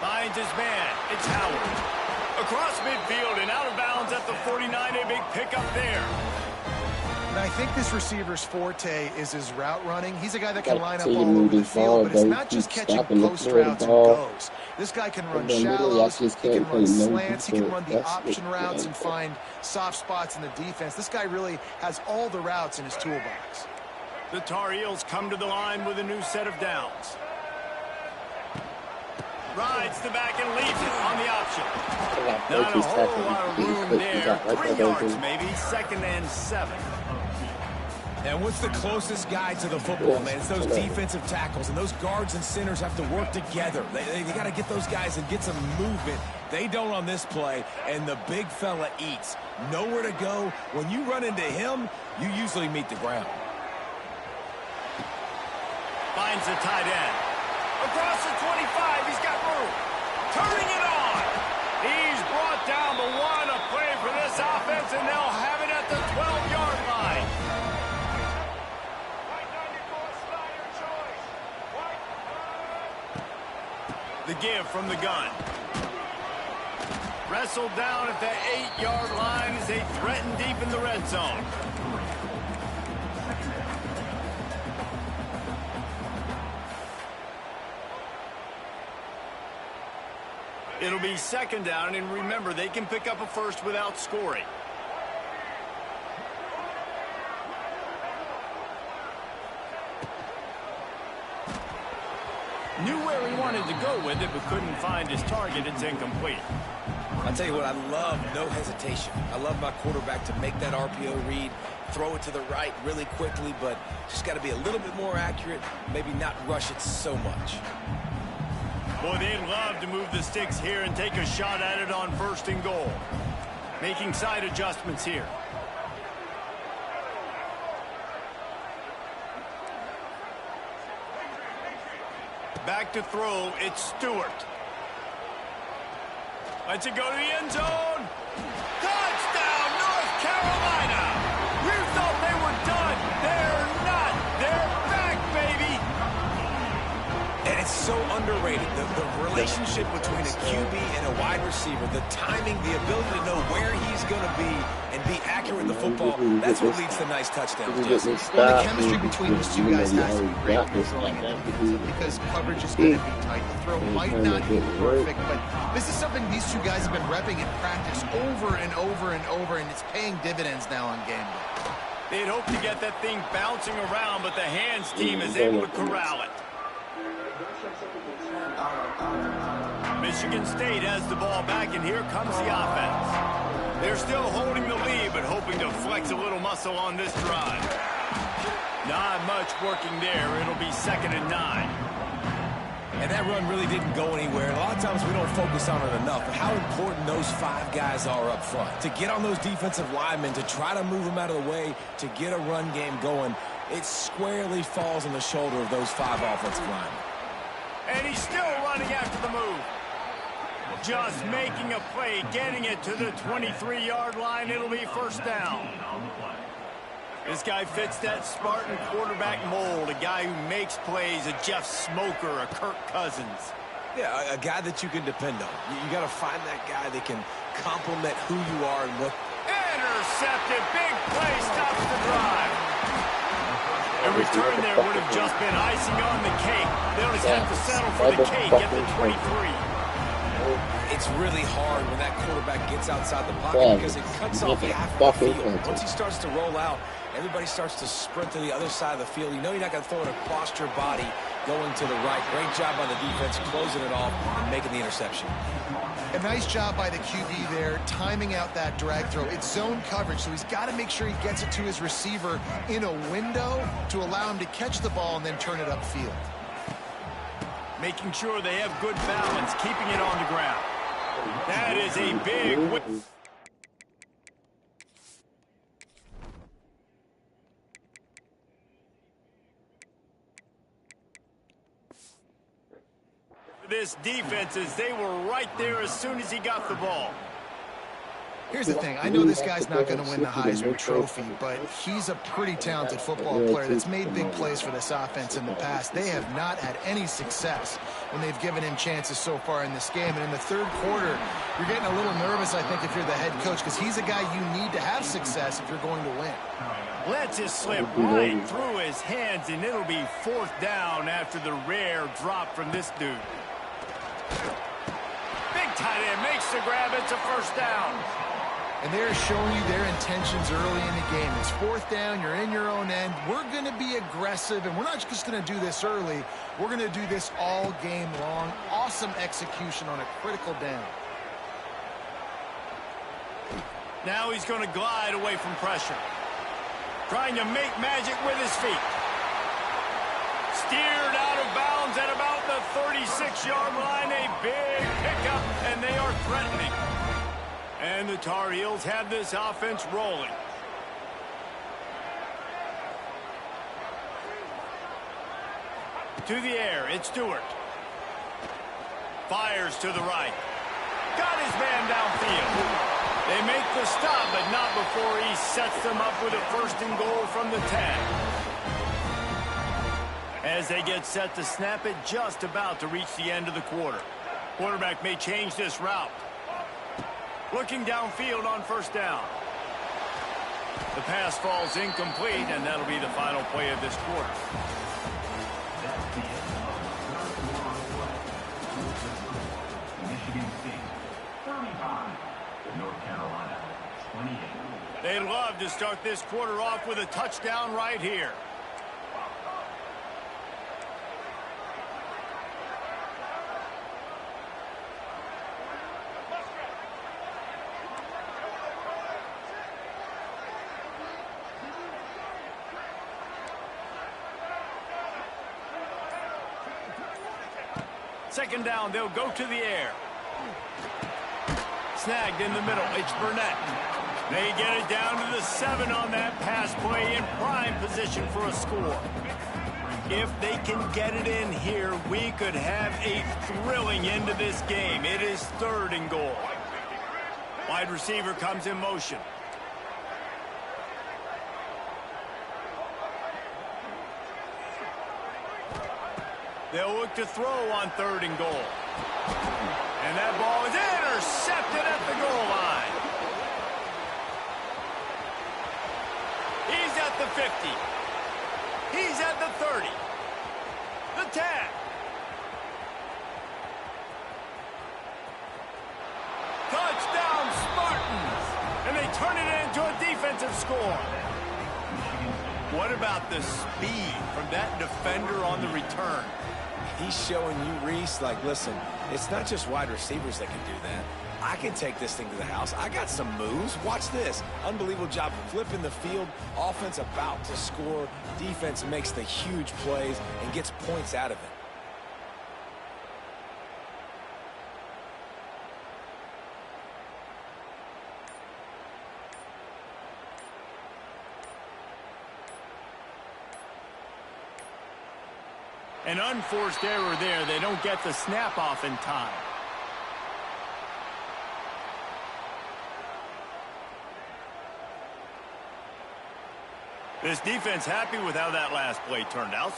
Finds his man. It's Howard. Across midfield and out of bounds at the 49. A big pickup there. And I think this receiver's forte is his route running. He's a guy that can line up all over the field, but it's not just catching post routes and goes. This guy can run shallows, he can run slants, he can run the option routes and find soft spots in the defense. This guy really has all the routes in his toolbox. The Tar Heels come to the line with a new set of downs. Rides the back and leaves it on the option. Not a whole lot of room there. 3 yards maybe, 2nd and 7. And what's the closest guy to the football, man? It's those defensive tackles, and those guards and centers have to work together. They got to get those guys and get some movement. They don't on this play, and the big fella eats. Nowhere to go. When you run into him, you usually meet the ground. Finds the tight end. Across the 25, he's got room. Turning it on. He's brought down the one. A play for this offense, and they'll have it at the 12-yard line. The give from the gun. Wrestled down at the 8-yard line as they threaten deep in the red zone. It'll be 2nd down, and remember, they can pick up a first without scoring. Knew where he wanted to go with it, but couldn't find his target. It's incomplete. I'll tell you what, I love no hesitation. I love my quarterback to make that RPO read, throw it to the right really quickly, but just got to be a little bit more accurate, maybe not rush it so much. Boy, they'd love to move the sticks here and take a shot at it on 1st and goal. Making side adjustments here. Back to throw, it's Stewart. Lets it go to the end zone. Touchdown, North Carolina! You thought they were done. They're not. They're back, baby. And it's so underrated. The relationship between a QB and a wide receiver, the timing, the ability to know where he's going to be and be accurate in the football, that's what leads to nice touchdowns, Jesse. Well, the chemistry between those two guys has to be great when they're throwing it because coverage is going to be tight. The throw might not be perfect, but this is something these two guys have been repping in practice over and over and over, and it's paying dividends now on game day. They'd hope to get that thing bouncing around, but the hands team is able to corral it. Michigan State has the ball back, and here comes the offense. They're still holding the lead, but hoping to flex a little muscle on this drive. Not much working there. It'll be 2nd and 9. And that run really didn't go anywhere. A lot of times we don't focus on it enough, but how important those 5 guys are up front. To get on those defensive linemen, to try to move them out of the way, to get a run game going, it squarely falls on the shoulder of those 5 offensive linemen. And he's still running after the move. Just making a play, getting it to the 23-yard line. It'll be 1st down. This guy fits that Spartan quarterback mold, a guy who makes plays, a Jeff Smoker, a Kirk Cousins. Yeah, a guy that you can depend on. You got to find that guy that can complement who you are and what. Intercepted, big play, stops the drive. A return there would have just been icing on the cake. They'll just have to settle for the cake at the 23. it's really hard when that quarterback gets outside the pocket because it cuts off half of the field. Once he starts to roll out, everybody starts to sprint to the other side of the field. You know you're not going to throw it across your body going to the right. Great job by the defense closing it off and making the interception. A nice job by the QB there, timing out that drag throw. It's zone coverage, so he's got to make sure he gets it to his receiver in a window to allow him to catch the ball and then turn it upfield. Making sure they have good balance, keeping it on the ground. That is a big win. This defense is they were right there as soon as he got the ball. Here's the thing. I know this guy's not going to win the Heisman Trophy, but he's a pretty talented football player that's made big plays for this offense in the past. They have not had any success when they've given him chances so far in this game. And in the third quarter, you're getting a little nervous, I think, if you're the head coach, because he's a guy you need to have success if you're going to win. Lets it slip right through his hands, and it'll be 4th down after the rare drop from this dude. Big tight end makes the grab. It's a 1st down. And they're showing you their intentions early in the game. It's 4th down. You're in your own end. We're going to be aggressive, and we're not just going to do this early. We're going to do this all game long. Awesome execution on a critical down. Now he's going to glide away from pressure. Trying to make magic with his feet. Steered out of bounds at about the 36-yard line. A big pickup, and they are threatening. And the Tar Heels have this offense rolling. To the air, it's Stewart. Fires to the right. Got his man downfield. They make the stop, but not before he sets them up with a 1st and goal from the 10. As they get set to snap it, just about to reach the end of the quarter. Quarterback may change this route. Looking downfield on 1st down. The pass falls incomplete, and that'll be the final play of this quarter. Michigan State, 35. North Carolina, 28. They'd love to start this quarter off with a touchdown right here. Second down, they'll go to the air. Snagged in the middle, it's Burnett. They get it down to the 7 on that pass play, in prime position for a score. If they can get it in here, we could have a thrilling end to this game. It is 3rd and goal. Wide receiver comes in motion. They'll look to throw on 3rd and goal. And that ball is intercepted at the goal line. He's at the 50. He's at the 30. The 10. Touchdown Spartans. And they turn it into a defensive score. What about the speed from that defender on the return? He's showing you, Reese, like, listen, it's not just wide receivers that can do that. I can take this thing to the house. I got some moves. Watch this. Unbelievable job flipping the field. Offense about to score. Defense makes the huge plays and gets points out of it. An unforced error there. They don't get the snap off in time. This defense happy with how that last play turned out.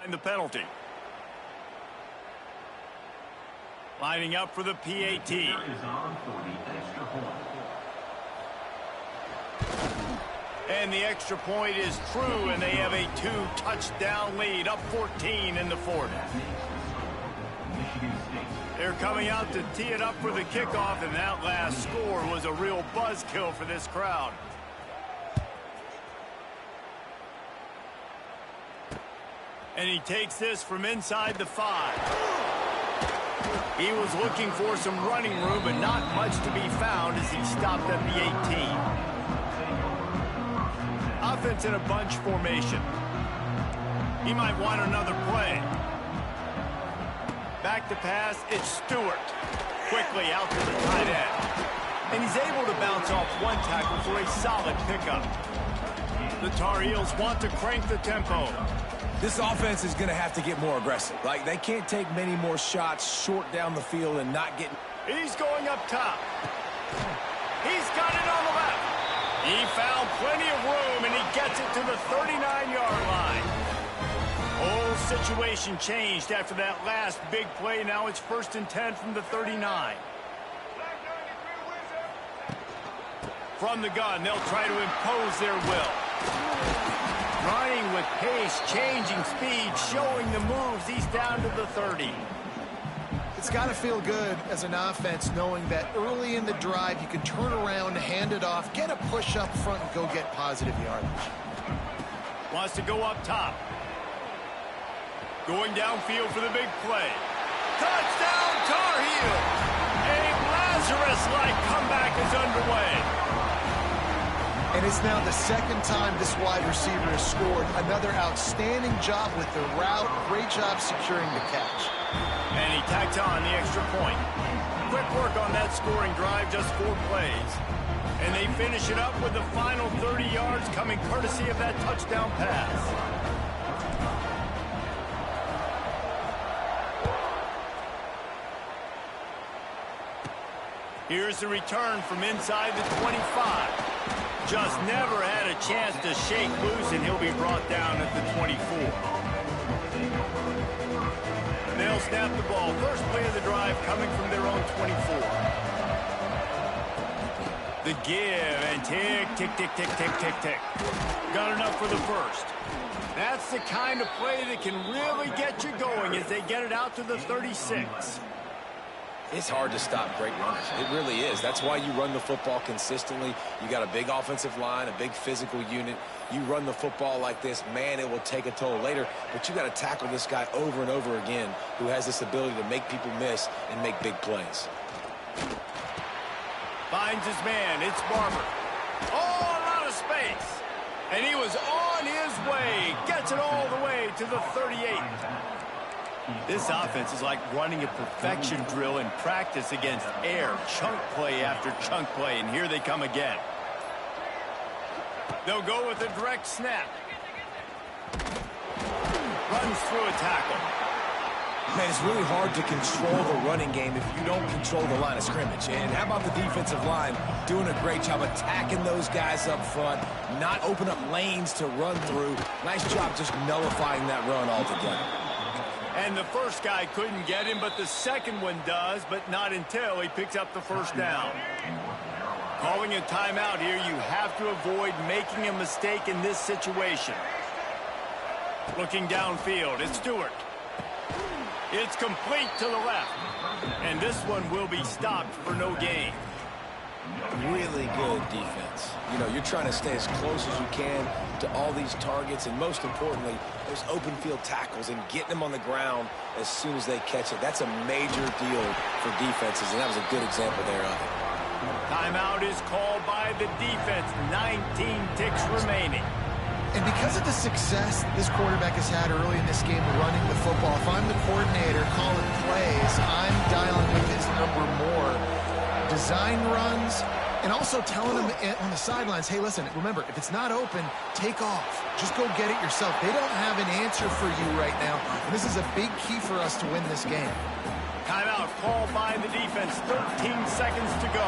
And the penalty. Lining up for the PAT. And the extra point is true, and they have a 2-touchdown lead, up 14 in the fourth. They're coming out to tee it up for the kickoff, and that last score was a real buzzkill for this crowd. And he takes this from inside the 5. He was looking for some running room, but not much to be found as he stopped at the 18. Offense in a bunch formation. He might want another play. Back to pass, it's Stewart. Quickly out to the tight end. And he's able to bounce off one tackle for a solid pickup. The Tar Heels want to crank the tempo. This offense is going to have to get more aggressive. Like, they can't take many more shots short down the field and not get... He's going up top. He's got it on the left. He found plenty of room, and he gets it to the 39-yard line. Whole situation changed after that last big play. Now it's 1st and 10 from the 39. From the gun, they'll try to impose their will. Running with pace, changing speed, showing the moves. He's down to the 30. It's got to feel good as an offense knowing that early in the drive you can turn around, hand it off, get a push up front, and go get positive yardage. Wants to go up top. Going downfield for the big play. Touchdown, Tar Heel! A Lazarus-like comeback is underway. And it's now the second time this wide receiver has scored. Another outstanding job with the route. Great job securing the catch. And he tacked on the extra point. Quick work on that scoring drive, just 4 plays. And they finish it up with the final 30 yards coming courtesy of that touchdown pass. Here's the return from inside the 25. Just never had a chance to shake loose, and he'll be brought down at the 24. They'll snap the ball. First play of the drive coming from their own 24. The give, and tick, tick, tick, tick, tick, tick, tick. Got enough for the first. That's the kind of play that can really get you going as they get it out to the 36. It's hard to stop great runners. It really is. That's why you run the football consistently. You got a big offensive line, a big physical unit. You run the football like this, man, it will take a toll later. But you got to tackle this guy over and over again who has this ability to make people miss and make big plays. Finds his man. It's Barber. Oh, a lot of space. And he was on his way. Gets it all the way to the 38. This offense is like running a perfection drill in practice against air. Chunk play after chunk play, and here they come again. They'll go with a direct snap. Runs through a tackle. Man, it's really hard to control the running game if you don't control the line of scrimmage. And how about the defensive line doing a great job attacking those guys up front, not open up lanes to run through. Nice job just nullifying that run altogether. And the first guy couldn't get him, but the second one does, but not until he picks up the first down. Calling a timeout here, you have to avoid making a mistake in this situation. Looking downfield, it's Stewart. It's complete to the left. And this one will be stopped for no gain. Really good defense. You know, you're trying to stay as close as you can to all these targets, and most importantly, those open field tackles and getting them on the ground as soon as they catch it. That's a major deal for defenses, and that was a good example there of it. Timeout is called by the defense. 19 ticks remaining. And because of the success this quarterback has had early in this game running the football, if I'm the coordinator calling plays, I'm dialing with his number more. Design runs, and also telling them on the sidelines, hey, listen, remember, if it's not open, take off. Just go get it yourself. They don't have an answer for you right now, and this is a big key for us to win this game. Timeout called by the defense. 13 seconds to go.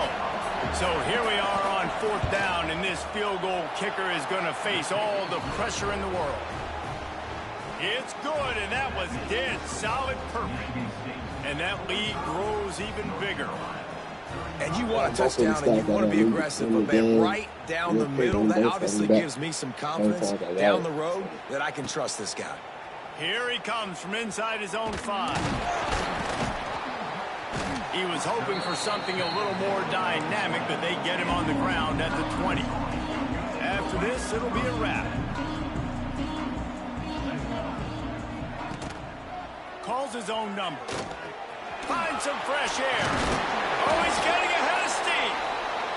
So here we are on 4th down, and this field goal kicker is going to face all the pressure in the world. It's good, and that was dead solid perfect. And that lead grows even bigger. And you want a Both of them touchdown, and you stopped want to at be least aggressive, in the but man, game. right down the Real quick middle, on that both obviously running gives me some backs. confidence Both of them down got the road that I can trust this guy. Here he comes from inside his own 5. He was hoping for something a little more dynamic, but they get him on the ground at the 20. After this, it'll be a wrap. Calls his own number. Finds some fresh air. Oh, he's getting ahead of steam.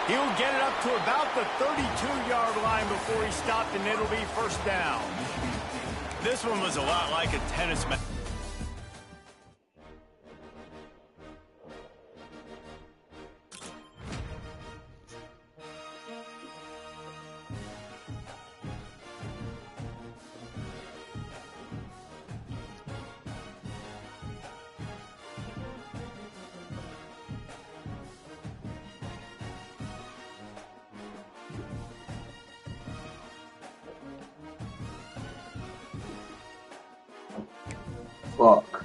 He'll get it up to about the 32-yard line before he stopped, and it'll be first down. This one was a lot like a tennis match. Fuck.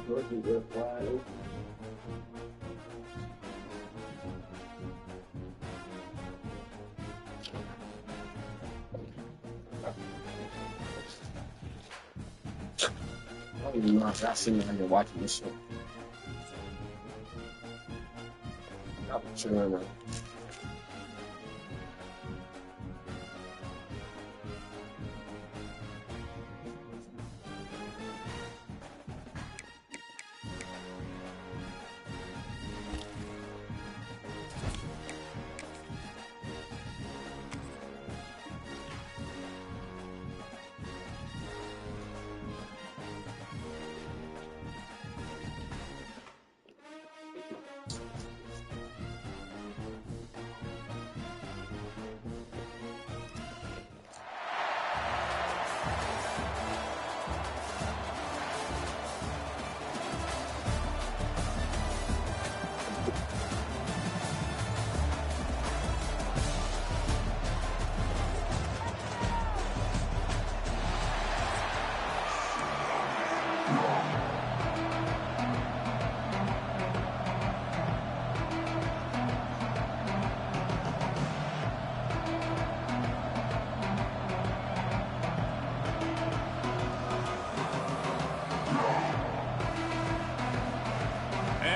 Georgia was wide open. I don't even know if y'all sitting out here watching this show. Y'all been chilling around.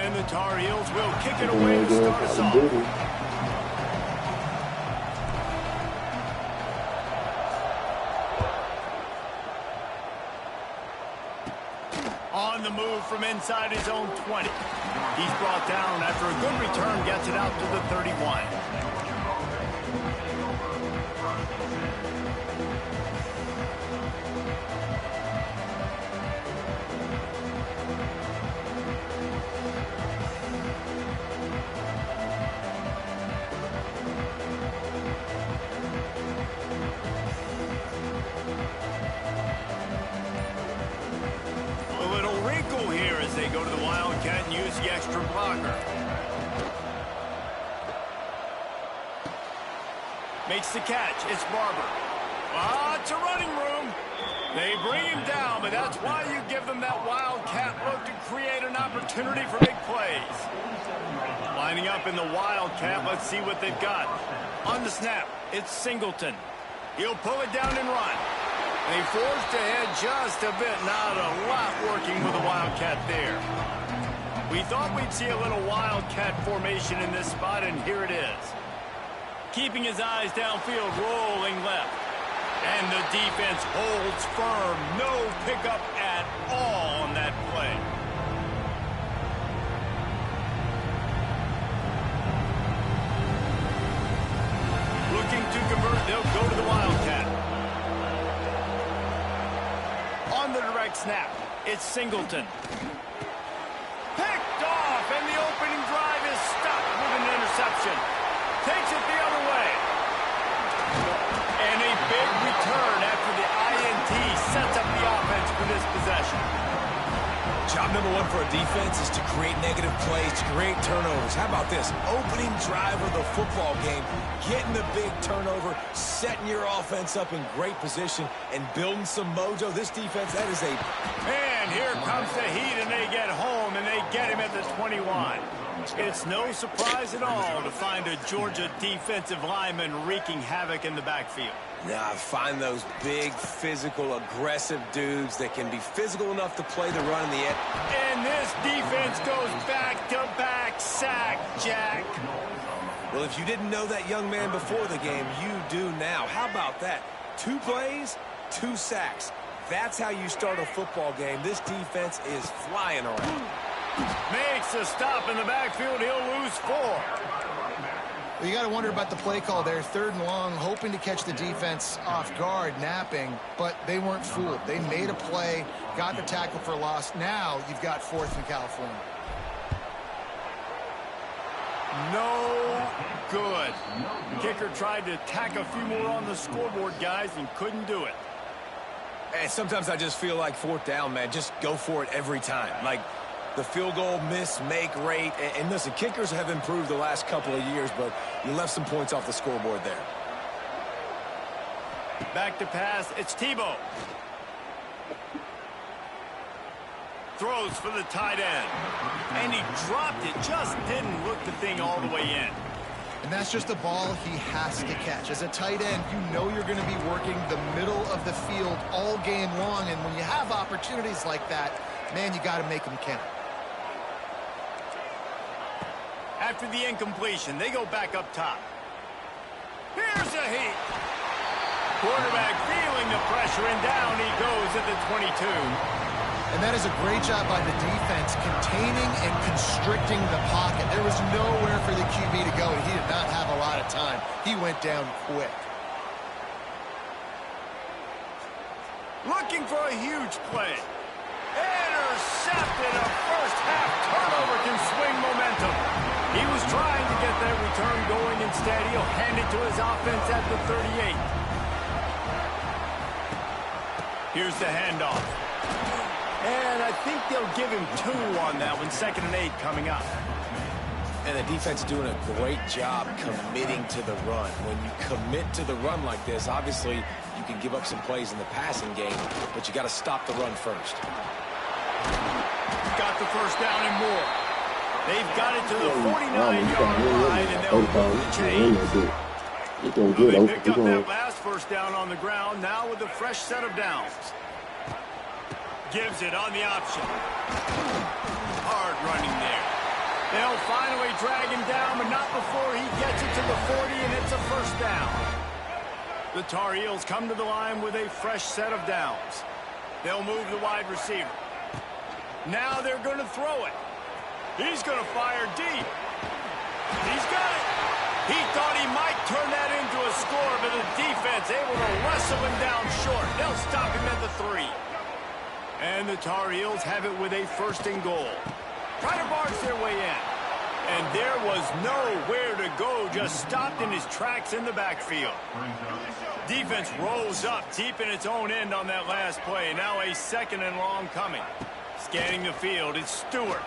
The Tar Heels will kick it away to start us off. On the move from inside his own 20. He's brought down after a good return, gets it out to the 31. Go to the Wildcat and use the extra blocker. Makes the catch. It's Barber. It's a running room. They bring him down, but that's why you give them that Wildcat look to create an opportunity for big plays. Lining up in the Wildcat, let's see what they've got. On the snap, it's Singleton. He'll pull it down and run. They forced ahead just a bit. Not a lot working with the Wildcat there. We thought we'd see a little Wildcat formation in this spot, and here it is. Keeping his eyes downfield, rolling left. And the defense holds firm. No pickup at all on that play. Looking to convert, they'll go to the Wildcat. On the direct snap, it's Singleton. Picked off, and the opening drive is stopped with an interception. Takes it the other way. And a big return after the INT sets up the offense for this possession. Job number one for a defense is to create negative plays, to create turnovers. How about this? Opening drive of the football game, getting the big turnover, setting your offense up in great position, and building some mojo. This defense, that is a... And here comes the heat, and they get home, and they get him at the 21. It's no surprise at all to find a Georgia defensive lineman wreaking havoc in the backfield. Nah, find those big, physical, aggressive dudes that can be physical enough to play the run in the end. And this defense goes back-to-back sack, Jack. Well, if you didn't know that young man before the game, you do now. How about that? 2 plays, 2 sacks. That's how you start a football game. This defense is flying around. Makes a stop in the backfield. He'll lose 4. Well, you got to wonder about the play call there. 3rd and long, hoping to catch the defense off guard, napping, but they weren't fooled. They made a play, got the tackle for loss. Now you've got 4th and California. No good. Kicker tried to tack a few more on the scoreboard, guys, and couldn't do it. And sometimes I just feel like 4th down, man. Just go for it every time. Like the field goal miss-make rate. And listen, kickers have improved the last couple of years, but you left some points off the scoreboard there. Back to pass. It's Tebow. Throws for the tight end. And he dropped it. Just didn't look the thing all the way in. And that's just a ball he has to catch. As a tight end, you know you're going to be working the middle of the field all game long. And when you have opportunities like that, man, you got to make them count. After the incompletion, they go back up top. Here's a heat. Quarterback feeling the pressure, and down he goes at the 22. And that is a great job by the defense, containing and constricting the pocket. There was nowhere for the QB to go, and he did not have a lot of time. He went down quick. Looking for a huge play. Intercepted. A first-half turnover can swing momentum. He was trying to get that return going. Instead, he'll hand it to his offense at the 38. Here's the handoff. And I think they'll give him 2 on that one. 2nd and 8 coming up. And the defense doing a great job committing to the run. When you commit to the run like this, obviously you can give up some plays in the passing game, but you got to stop the run first. Got the first down and more. They've got it to the 49-yard line, and they'll move the chains. They picked up that last first down on the ground, now with a fresh set of downs. Gives it on the option. Hard running there. They'll finally drag him down, but not before he gets it to the 40, and it's a first down. The Tar Heels come to the line with a fresh set of downs. They'll move the wide receiver. Now they're going to throw it. He's going to fire deep. He's got it. He thought he might turn that into a score, but the defense able to wrestle him down short. They'll stop him at the 3. And the Tar Heels have it with a 1st and goal. Try to barge their way in. And there was nowhere to go, just stopped in his tracks in the backfield. Defense rolls up deep in its own end on that last play. Now a 2nd and long coming. Scanning the field, it's Stewart.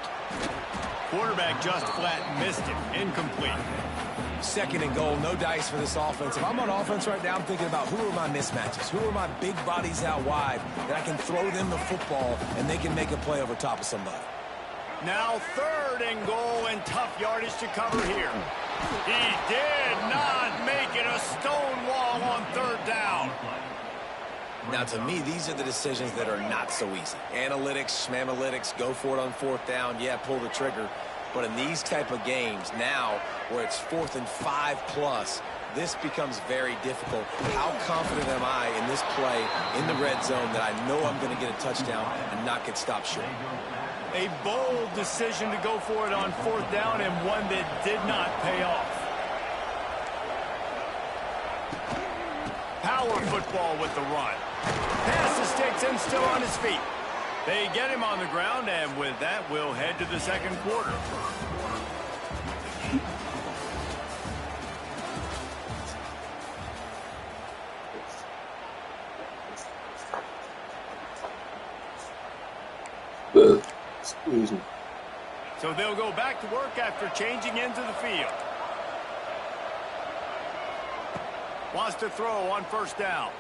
Quarterback just flat missed it. Incomplete. 2nd and goal, no dice for this offense. If I'm on offense right now, I'm thinking about who are my mismatches? Who are my big bodies out wide that I can throw them the football and they can make a play over top of somebody? Now 3rd and goal, and tough yardage to cover here. He did not make it. A stone wall on 3rd down. Now, to me, these are the decisions that are not so easy. Analytics, schmanalytics, go for it on 4th down. Yeah, pull the trigger. But in these type of games now, where it's 4th and 5+, this becomes very difficult. How confident am I in this play in the red zone that I know I'm going to get a touchdown and not get stopped short? A bold decision to go for it on 4th down, and one that did not pay off. Power football with the run. Pass the sticks and still on his feet. They get him on the ground, and with that, we'll head to the 2nd quarter. Excuse me. So they'll go back to work after changing into the field. Wants to throw on 1st down.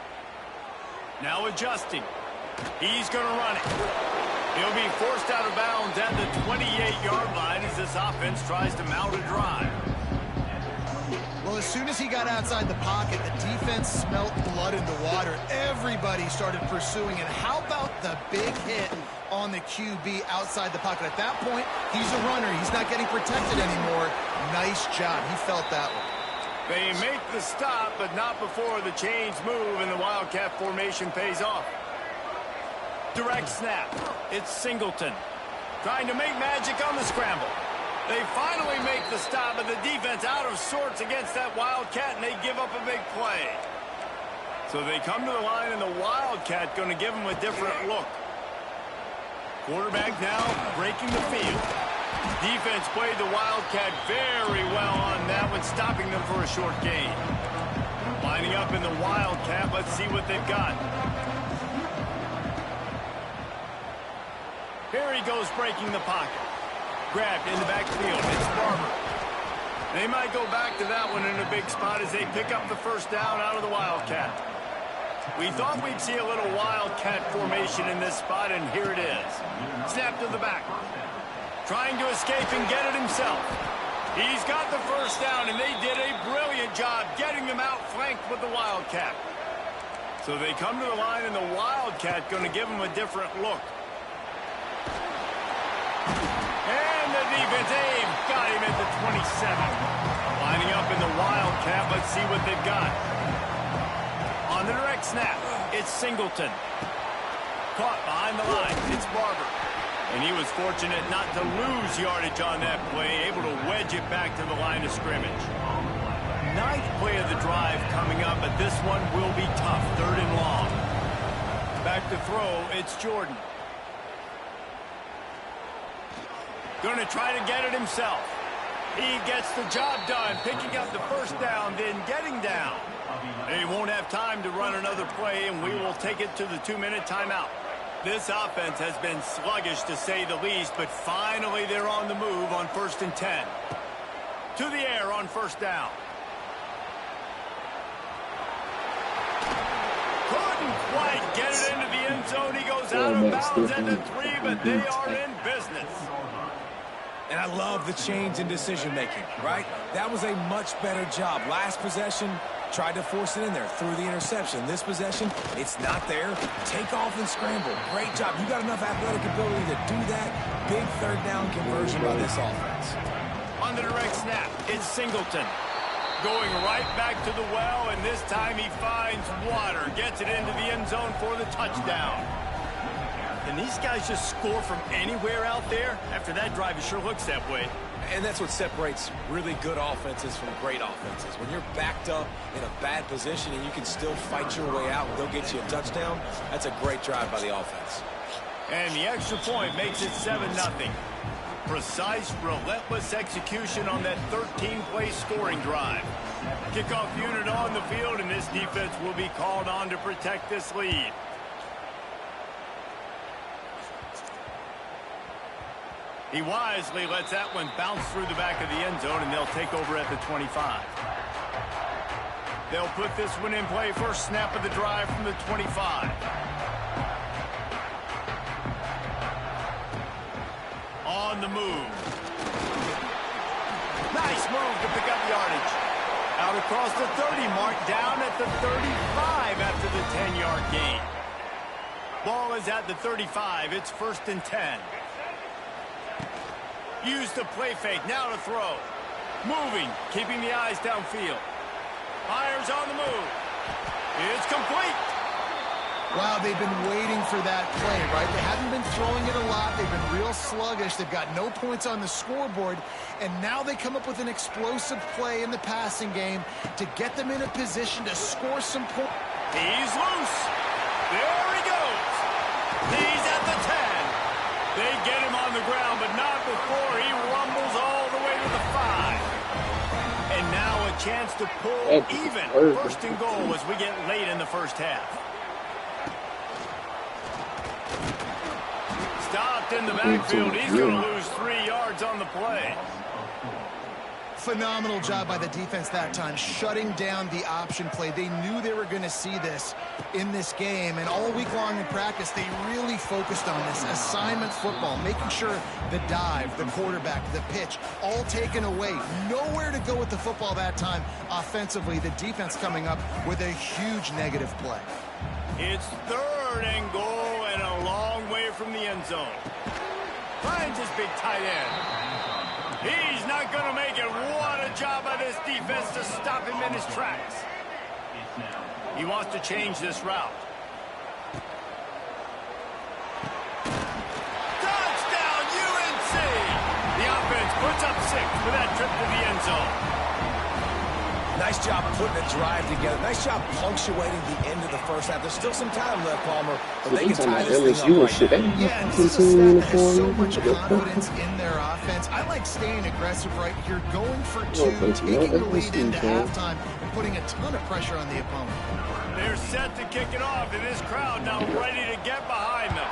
Now adjusting. He's going to run it. He'll be forced out of bounds at the 28-yard line as this offense tries to mount a drive. Well, as soon as he got outside the pocket, the defense smelt blood in the water. Everybody started pursuing. And how about the big hit on the QB outside the pocket? At that point, he's a runner. He's not getting protected anymore. Nice job. He felt that one. They make the stop, but not before the chains move and the Wildcat formation pays off. Direct snap. It's Singleton. Trying to make magic on the scramble. They finally make the stop, but the defense out of sorts against that Wildcat, and they give up a big play. So they come to the line, and the Wildcat going to give them a different look. Quarterback now breaking the field. Defense played the Wildcat very well on that one, stopping them for a short gain. Lining up in the Wildcat, let's see what they've got. Here he goes breaking the pocket. Grabbed in the backfield. It's Barber. They might go back to that one in a big spot as they pick up the first down out of the Wildcat. We thought we'd see a little Wildcat formation in this spot, and here it is. Snap to the back. Trying to escape and get it himself. He's got the first down, and they did a brilliant job getting them outflanked with the Wildcat. So they come to the line, and the Wildcat going to give them a different look. And the defense aim got him at the 27. Lining up in the Wildcat, let's see what they've got. On the direct snap, it's Singleton. Caught behind the line, it's Barber. And he was fortunate not to lose yardage on that play, able to wedge it back to the line of scrimmage. Ninth play of the drive coming up, but this one will be tough, 3rd and long. Back to throw, it's Jordan. Going to try to get it himself. He gets the job done, picking up the first down, then getting down. They won't have time to run another play, and we will take it to the 2-minute timeout. This offense has been sluggish, to say the least, but finally they're on the move on 1st and 10. To the air on first down. Couldn't quite get it into the end zone. He goes out of bounds at the 3, but they are in business. And I love the change in decision-making, right? That was a much better job. Last possession, tried to force it in there through the interception. This possession, it's not there. Take off and scramble. Great job. You got enough athletic ability to do that. Big 3rd down conversion by this offense. On the direct snap, it's Singleton. Going right back to the well, and this time he finds water. Gets it into the end zone for the touchdown. Can these guys just score from anywhere out there? After that drive, it sure looks that way. And that's what separates really good offenses from great offenses. When you're backed up in a bad position and you can still fight your way out and they'll get you a touchdown, that's a great drive by the offense. And the extra point makes it 7-0. Precise, relentless execution on that 13-play scoring drive. Kickoff unit on the field, and this defense will be called on to protect this lead. He wisely lets that one bounce through the back of the end zone, and they'll take over at the 25. They'll put this one in play. First snap of the drive from the 25. On the move. Nice move to pick up yardage. Out across the 30 mark, down at the 35 after the 10-yard gain. Ball is at the 35. It's 1st and 10. Use the play fake, now to throw. Moving, keeping the eyes downfield. Fires on the move. It's complete. Wow, they've been waiting for that play, right? They haven't been throwing it a lot. They've been real sluggish. They've got no points on the scoreboard. And now they come up with an explosive play in the passing game to get them in a position to score some points. He's loose. There he goes. He's at the 10. They get him on the ground, but not before he rumbles all the way to the 5. And now a chance to pull even. 1st and goal as we get late in the first half. Stopped in the backfield. He's going to lose 3 yards on the play. Phenomenal job by the defense that time, shutting down the option play. They knew they were going to see this in this game, and all week long in practice, they really focused on this assignment football, making sure the dive, the quarterback, the pitch, all taken away. Nowhere to go with the football that time offensively. The defense coming up with a huge negative play. It's 3rd and goal and a long way from the end zone. Finds his big tight end. He's not going to make it. What a job by this defense to stop him in his tracks. He wants to change this route. Touchdown, UNC! The offense puts up 6 for that trip to the end zone. Nice job putting a drive together. Nice job punctuating the end of the first half. There's still some time left, Palmer, but they can tie this thing up right now. Yeah, and this is a set that has so much confidence in their offense. I like staying aggressive right here, going for 2, taking the lead into halftime, and putting a ton of pressure on the opponent. They're set to kick it off, and this crowd now ready to get behind them.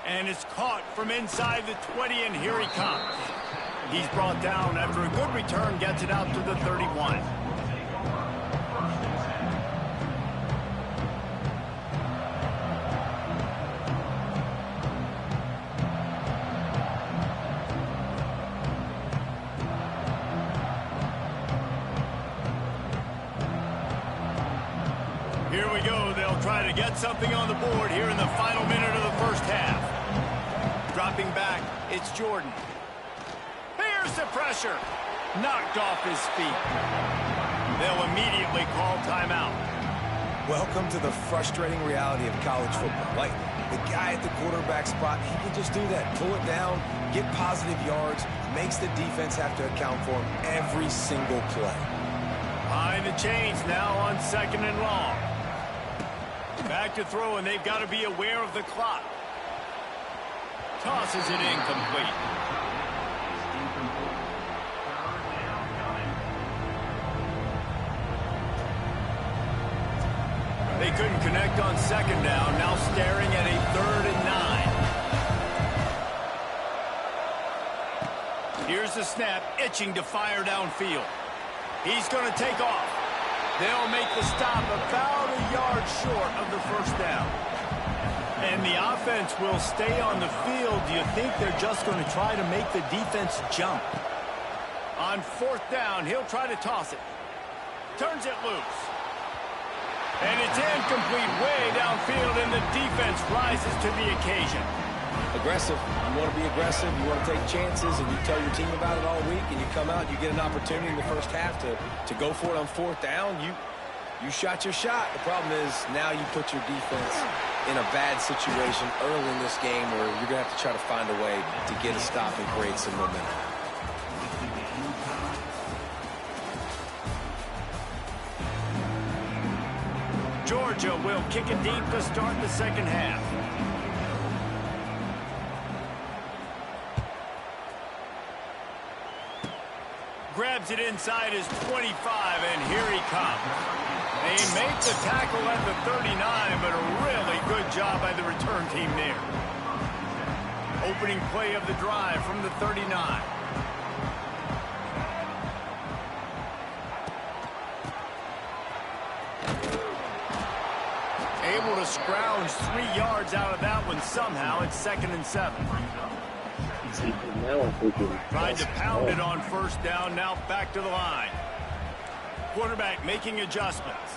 And it's caught from inside the 20, and here he comes. He's brought down after a good return, gets it out to the 31. Here we go. They'll try to get something on the board here in the final minute of the first half. Dropping back, it's Jordan. Here's the pressure. Knocked off his feet. They'll immediately call timeout. Welcome to the frustrating reality of college football. Like, the guy at the quarterback spot, he can just do that. Pull it down, get positive yards, makes the defense have to account for him every single play. Behind the chains now on 2nd and long. Back to throw, and they've got to be aware of the clock. Tosses it incomplete. They couldn't connect on 2nd down, now staring at a 3rd and 9. Here's the snap, itching to fire downfield. He's going to take off. They'll make the stop about a yard short of the first down. And the offense will stay on the field. Do you think they're just going to try to make the defense jump? On 4th down, he'll try to toss it. Turns it loose. And it's incomplete way downfield, and the defense rises to the occasion. Aggressive. You want to be aggressive. You want to take chances, and you tell your team about it all week, and you come out, you get an opportunity in the first half to go for it on 4th down. You shot your shot. The problem is now you put your defense in a bad situation early in this game where you're going to have to try to find a way to get a stop and create some momentum. Georgia will kick it deep to start the second half. Grabs it inside his 25, and here he comes. They make the tackle at the 39, but a really good job by the return team there. Opening play of the drive from the 39. Able to scrounge 3 yards out of that one somehow. It's 2nd and 7. Tried to pound it on 1st down, now back to the line. Quarterback making adjustments.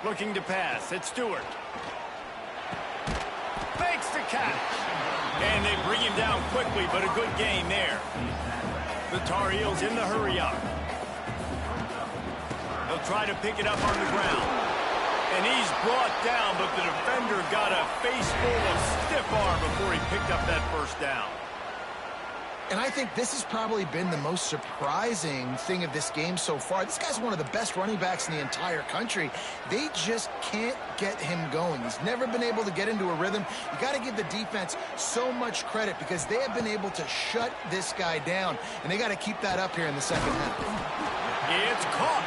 Looking to pass. It's Stewart. Fakes the catch. And they bring him down quickly, but a good gain there. The Tar Heels in the hurry-up. They'll try to pick it up on the ground. And he's brought down, but the defender got a face full of stiff arm before he picked up that 1st down. And I think this has probably been the most surprising thing of this game so far. This guy's one of the best running backs in the entire country. They just can't get him going. He's never been able to get into a rhythm. You got to give the defense so much credit because they have been able to shut this guy down, and they got to keep that up here in the second half. It's caught.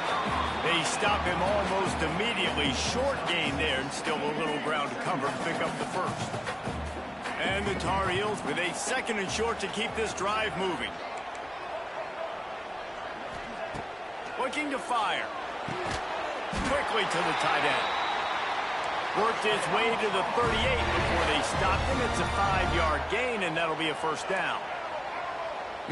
They stop him almost immediately. Short gain there, and still a little ground to cover to pick up the 1st. And the Tar Heels with a 2nd and short to keep this drive moving. Looking to fire. Quickly to the tight end. Worked his way to the 38 before they stopped him. It's a 5-yard gain, and that'll be a 1st down.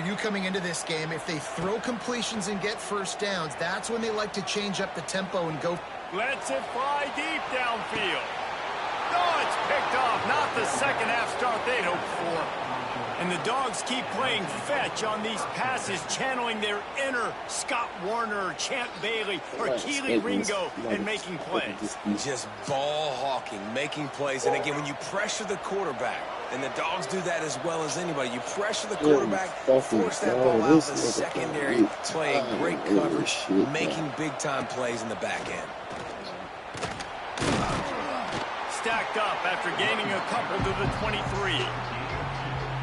You coming into this game, if they throw completions and get first downs, that's when they like to change up the tempo and go. Lets it fly deep downfield. Oh, it's picked off. Not the second half start they'd hoped for. And the Dogs keep playing fetch on these passes, channeling their inner Scott Warner, Champ Bailey, or Keely Ringo, and making plays. Just ball hawking, making plays. And again, when you pressure the quarterback, and the Dogs do that as well as anybody, you pressure the quarterback, force that ball out the secondary, playing great coverage, making big-time plays in the back end. Stacked up after gaining a couple to the 23.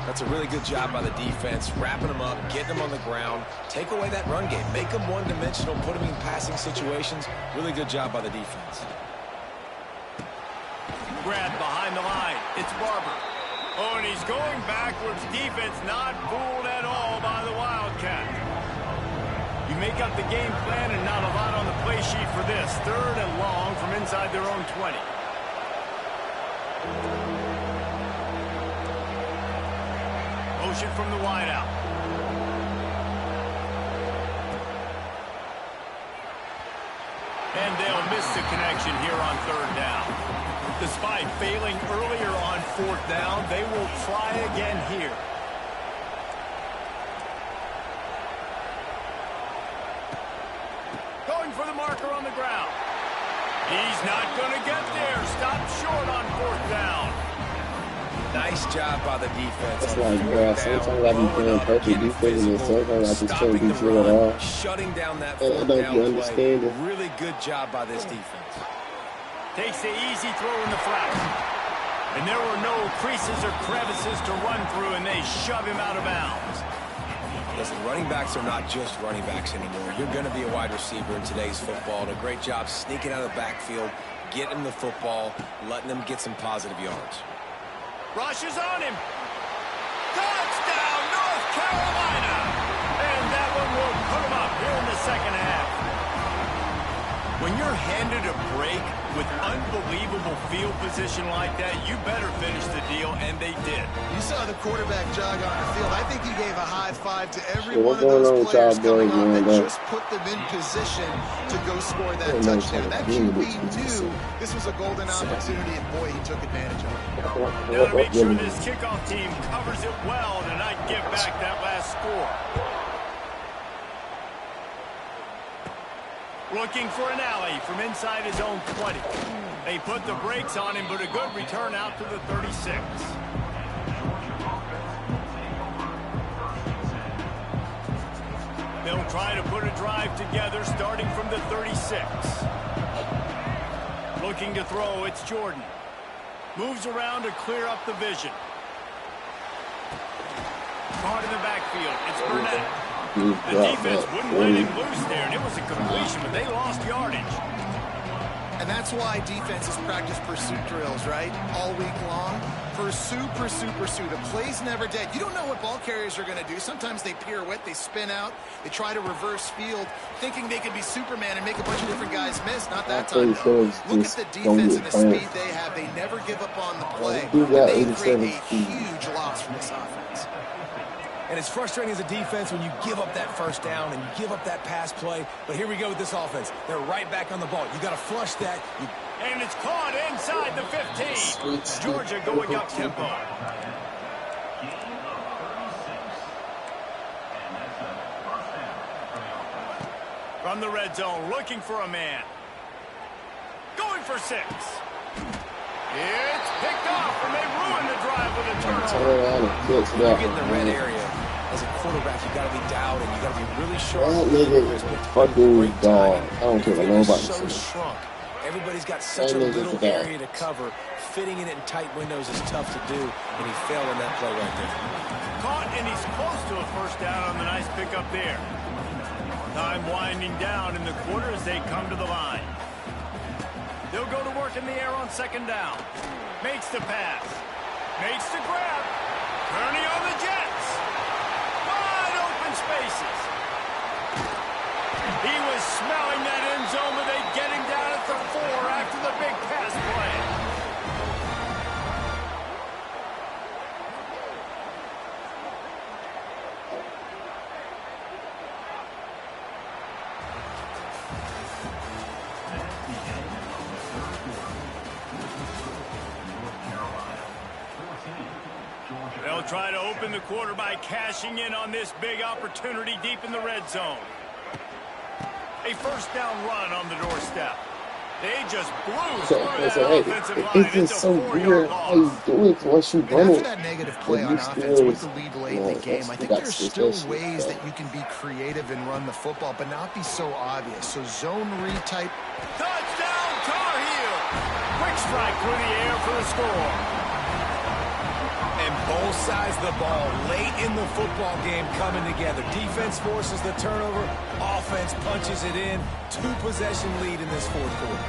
That's a really good job by the defense, wrapping them up, getting them on the ground, take away that run game, make them one-dimensional, put them in passing situations. Really good job by the defense. Grabbed behind the line. It's Barber. Oh, and he's going backwards. Defense not fooled at all by the Wildcat. You make up the game plan and not a lot on the play sheet for this. 3rd and long from inside their own 20. Motion from the wideout. And they'll miss the connection here on 3rd down. Despite failing earlier on 4th down, they will try again here. Going for the marker on the ground. He's not going to get there. Stopped short on 4th down. Nice job by the defense. That's like, bro, sometimes I be playing perfect defense and sometimes I just can't do shit at all. Shutting down that I don't be understanding. Really good job by this defense. Takes the easy throw in the flat. And there were no creases or crevices to run through, and they shove him out of bounds. Listen, running backs are not just running backs anymore. You're going to be a wide receiver in today's football. And a great job sneaking out of the backfield, getting the football, letting them get some positive yards. Rushes on him. Touchdown, North Carolina. And that one will put him up here in the second half. When you're handed a break with unbelievable field position like that, you better finish the deal, and they did. You saw the quarterback jog on the field. I think he gave a high five to every one of those players coming on that just put them in position to go score that touchdown. That QB knew this was a golden opportunity, and boy, he took advantage of it. Now to make sure this kickoff team covers it well to not give back that last score. Looking for an alley from inside his own 20. They put the brakes on him, but a good return out to the 36. They'll try to put a drive together starting from the 36. Looking to throw, it's Jordan. Moves around to clear up the vision. Caught in the backfield, it's Burnett. The defense wouldn't let him loose there, and it was a completion, but they lost yardage. And that's why defenses practice pursuit drills, right? All week long. Pursue, pursue, pursue. The play's never dead. You don't know what ball carriers are going to do. Sometimes they pirouette, they spin out, they try to reverse field, thinking they could be Superman and make a bunch of different guys miss. Not that time, though. Look at the defense and the speed they have. They never give up on the play. And they create a huge loss from this offense. And it's frustrating as a defense when you give up that first down and you give up that pass play. But here we go with this offense. They're right back on the ball. You got to flush that. And it's caught inside the 15. Georgia going up tempo. From the red zone, looking for a man. Going for 6. It's picked off, and they ruin the drive with a turnover. You get in the red area. As a quarterback, you got to be dialed and you got to be really sharp. That nigga is fucking dog. I don't care what nobody so says. shrunk. Everybody's got such a little area to cover. Fitting in it in tight windows is tough to do, and he failed on that play right there. Caught, and he's close to a first down on the nice pickup there. Time winding down in the quarter as they come to the line. They'll go to work in the air on second down. Makes the pass. Makes the grab. Turning on the Jets. Wide open spaces. He was smelling that end zone, but they get him down at the 4 after the big pass play. try to open the quarter by cashing in on this big opportunity deep in the red zone. A first down run on the doorstep. They just blew through that offensive line. It's just so weird how you do it once you run After it. that negative play And on you offense still, with the lead late in the game, I think there's still ways so. that you can be creative and run the football, but not be so obvious. So zone read type. Touchdown, Tar Heel! Quick strike through the air for the score. And both sides of the ball late in the football game coming together. Defense forces the turnover. Offense punches it in. 2-possession lead in this fourth quarter.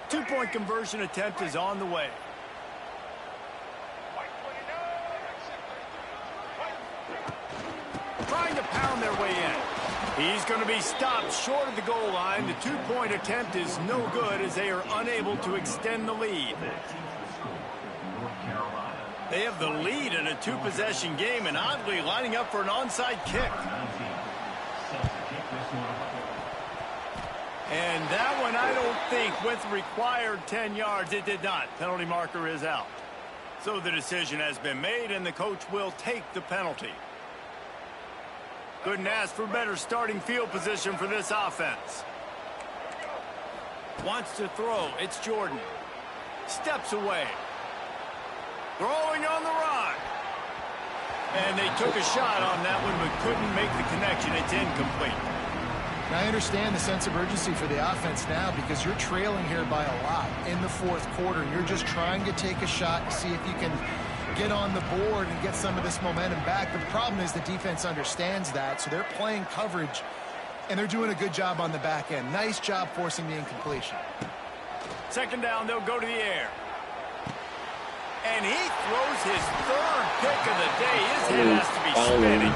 Two-point conversion attempt is on the way. Trying to pound their way in. He's going to be stopped short of the goal line. The two-point attempt is no good as they are unable to extend the lead. They have the lead in a two-possession game and oddly lining up for an onside kick. And that one, I don't think, with required 10 yards, it did not. Penalty marker is out. So the decision has been made, and the coach will take the penalty. Couldn't ask for better starting field position for this offense. Wants to throw. It's Jordan. Steps away. Throwing on the run. And they took a shot on that one, but couldn't make the connection. It's incomplete. And I understand the sense of urgency for the offense now because you're trailing here by a lot in the fourth quarter. You're just trying to take a shot and see if you can get on the board and get some of this momentum back. But the problem is the defense understands that, so they're playing coverage, and they're doing a good job on the back end. Nice job forcing the incompletion. Second down, they'll go to the air. And he throws his third pick of the day. His head has to be spinning.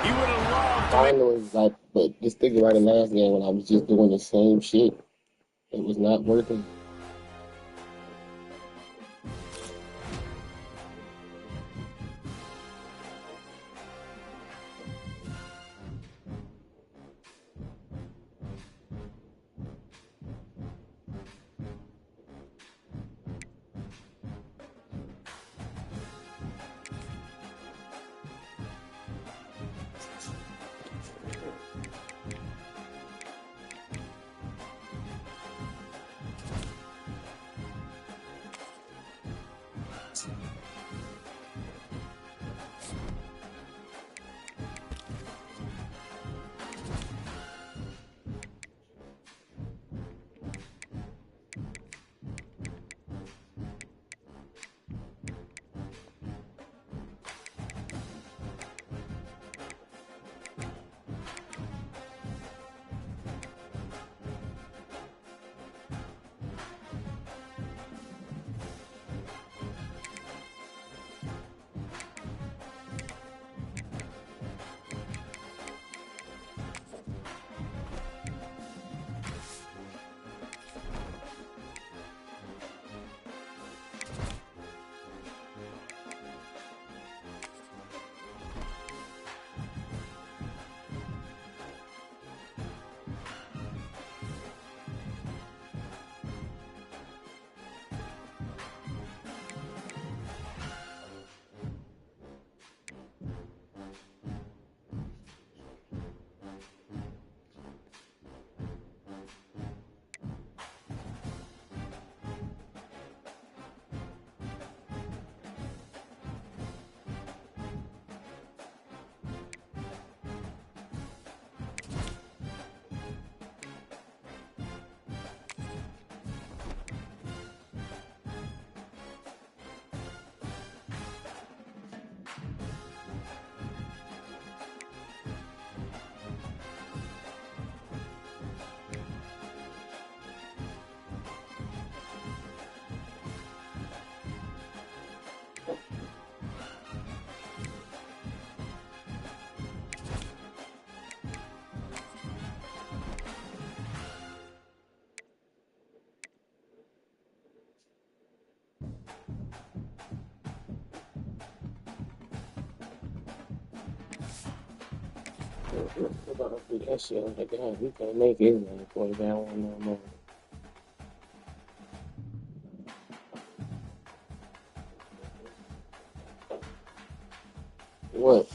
He would have loved to. Finally, like, but just think about the last game when I was just doing the same shit. It was not working. About to do that shit. I'm like, God, we can't make it man, for that one no more. What?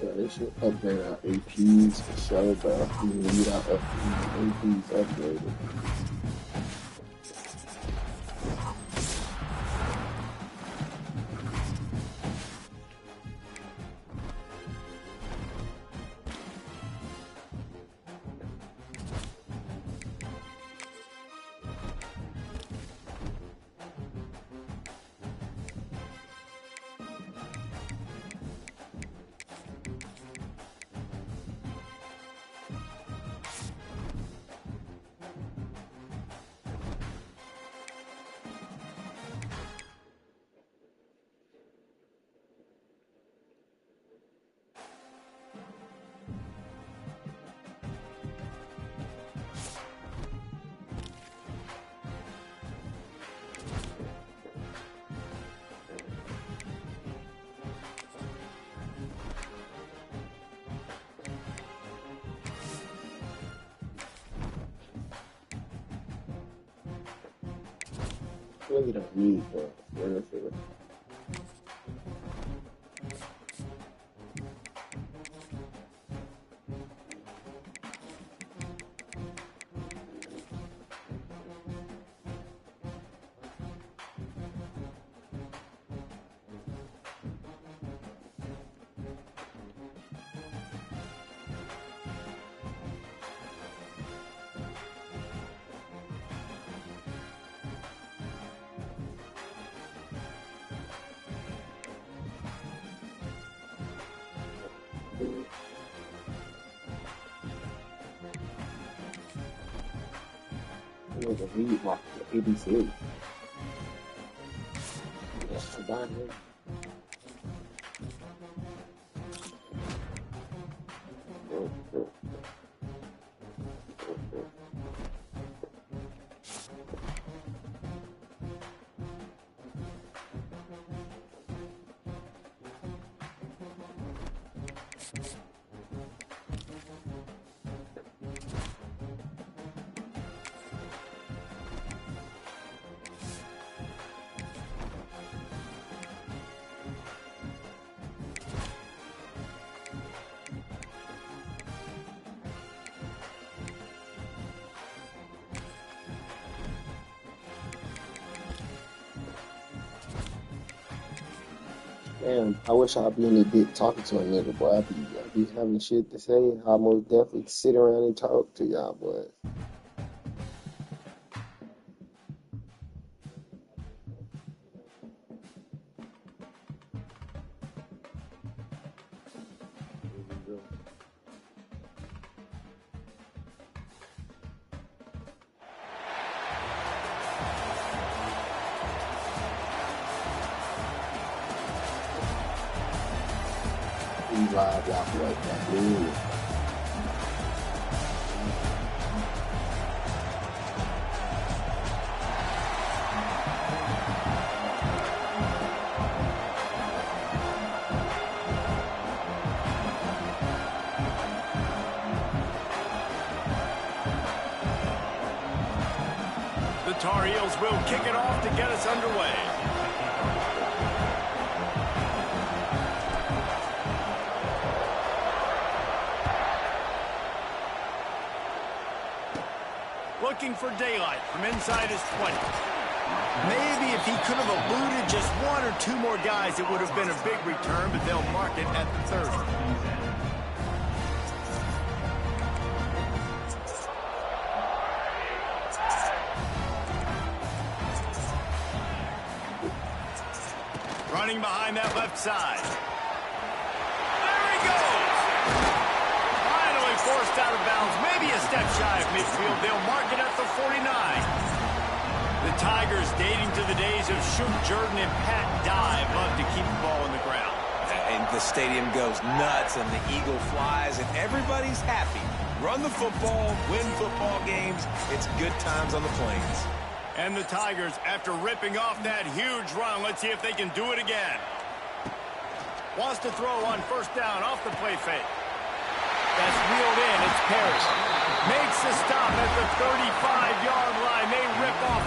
Yeah, they should upgrade our APs for sure, bro. We need our APs upgraded. Really don't need for real. It was a lead like the 86. That's about it. Damn, I wish I'd be in the dick talking to a nigga, boy. I'd be having shit to say. I'll most definitely sit around and talk to y'all, boy. Live y'all like that, dude. The Tar Heels will kick it off to get us underway. Looking for daylight from inside his 20. Maybe if he could have eluded just one or two more guys, it would have been a big return, but they'll mark it at the 30. Running behind that left side. There he goes! Finally forced out of bounds, maybe a step shy of midfield. They'll mark it at the 49. The Tigers, dating to the days of Shoop Jordan and Pat Dye, love to keep the ball on the ground. And the stadium goes nuts, and the eagle flies, and everybody's happy. Run the football, win football games. It's good times on the plains. And the Tigers, after ripping off that huge run, let's see if they can do it again. Wants to throw on first down off the play fake. That's wheeled in. It's Perry. Makes a stop at the 35-yard line. They rip off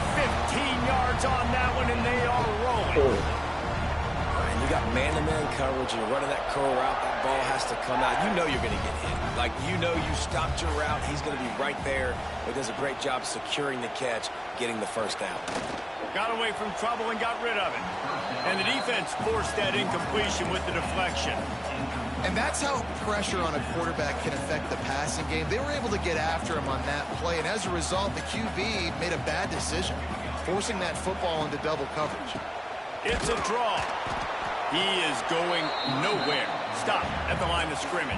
15 yards on that one, and they are rolling. And you got man-to-man coverage, you're running that curl route, that ball has to come out. You know you're going to get hit. Like, you know you stopped your route. He's going to be right there. He does a great job securing the catch, getting the first down. Got away from trouble and got rid of it. And the defense forced that incompletion with the deflection. And that's how pressure on a quarterback can affect the passing game. They were able to get after him on that play, and as a result, the QB made a bad decision, forcing that football into double coverage. It's a draw. He is going nowhere. Stop at the line of scrimmage.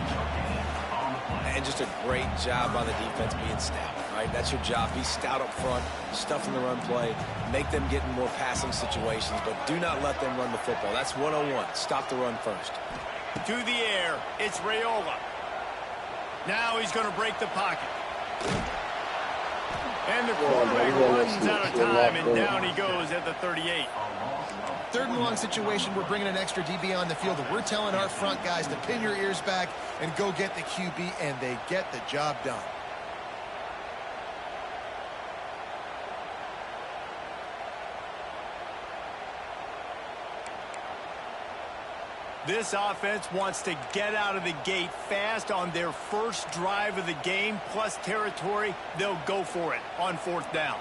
And just a great job by the defense being stout, right? That's your job. Be stout up front, stuff in the run play, make them get in more passing situations, but do not let them run the football. That's 101. Stop the run first. To the air, it's Raiola. Now he's going to break the pocket. And the quarterback runs out of time, and down he goes at the 38. Third and long situation, we're bringing an extra DB on the field, and we're telling our front guys to pin your ears back and go get the QB, and they get the job done. This offense wants to get out of the gate fast on their first drive of the game, plus territory. They'll go for it on fourth down.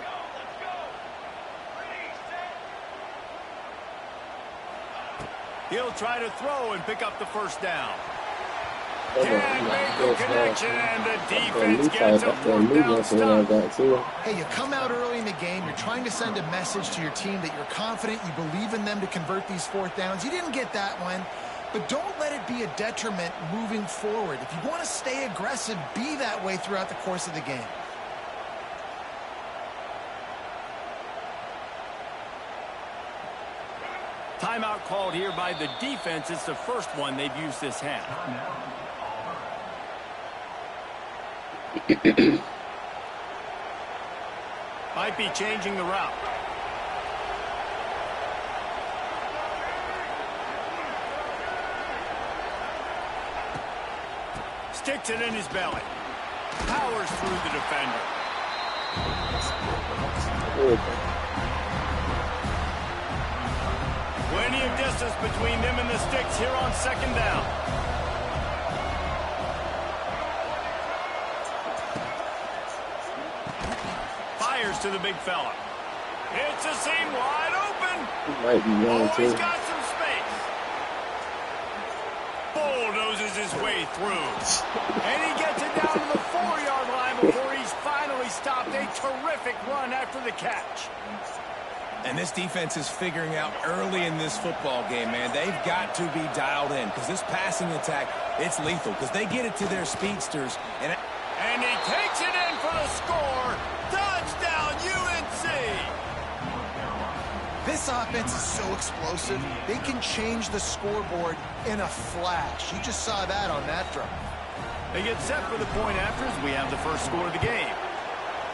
He'll try to throw and pick up the first down. Can't make the connection, and the defense gets a fourth down stop. Hey, you come out early in the game, you're trying to send a message to your team that you're confident, you believe in them to convert these fourth downs. You didn't get that one, but don't let it be a detriment moving forward. If you want to stay aggressive, be that way throughout the course of the game. Timeout called here by the defense. It's the first one they've used this half. Might be changing the route. Sticks it in his belly. Powers through the defender. Plenty of distance between them and the sticks here on second down. Fires to the big fella. It's a seam wide open. Might be wrong, He's too. got some space. Bulldozes his way through. And he gets it down to the 4-yard line before he's finally stopped. A terrific run after the catch. And this defense is figuring out early in this football game, man. They've got to be dialed in because this passing attack, it's lethal because they get it to their speedsters. And he takes it in for the score. Touchdown, UNC. This offense is so explosive, they can change the scoreboard in a flash. You just saw that on that drive. They get set for the point after as we have the first score of the game.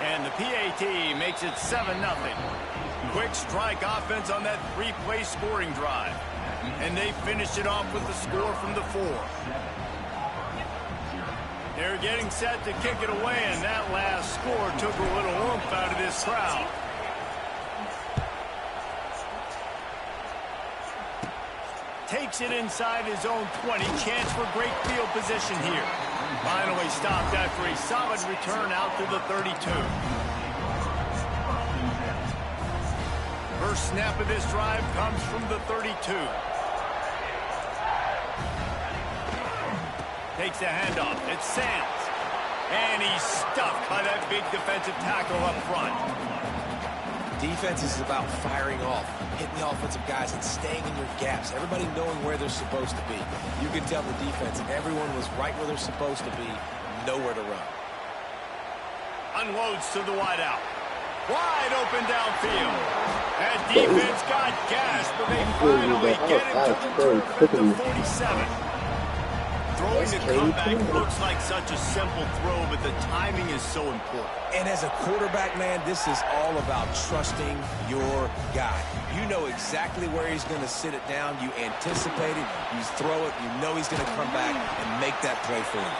And the PAT makes it 7-0. Quick strike offense on that 3-play scoring drive. And they finish it off with the score from the 4. They're getting set to kick it away, and that last score took a little oomph out of this crowd. Takes it inside his own 20. Chance for great field position here. Finally stopped after a solid return out to the 32. First snap of this drive comes from the 32. Takes a handoff. It's Sands. And he's stuffed by that big defensive tackle up front. defense is about firing off, hitting the offensive guys and staying in your gaps. Everybody knowing where they're supposed to be. You can tell the defense, everyone was right where they're supposed to be, nowhere to run. Unloads to the wideout. Wide open downfield. That defense got gas, but they finally get him to the turf at the 47. Throwing the comeback looks like such a simple throw, but the timing is so important. And as a quarterback, man, this is all about trusting your guy. You know exactly where he's going to sit it down. You anticipate it. You throw it. You know he's going to come back and make that play for you.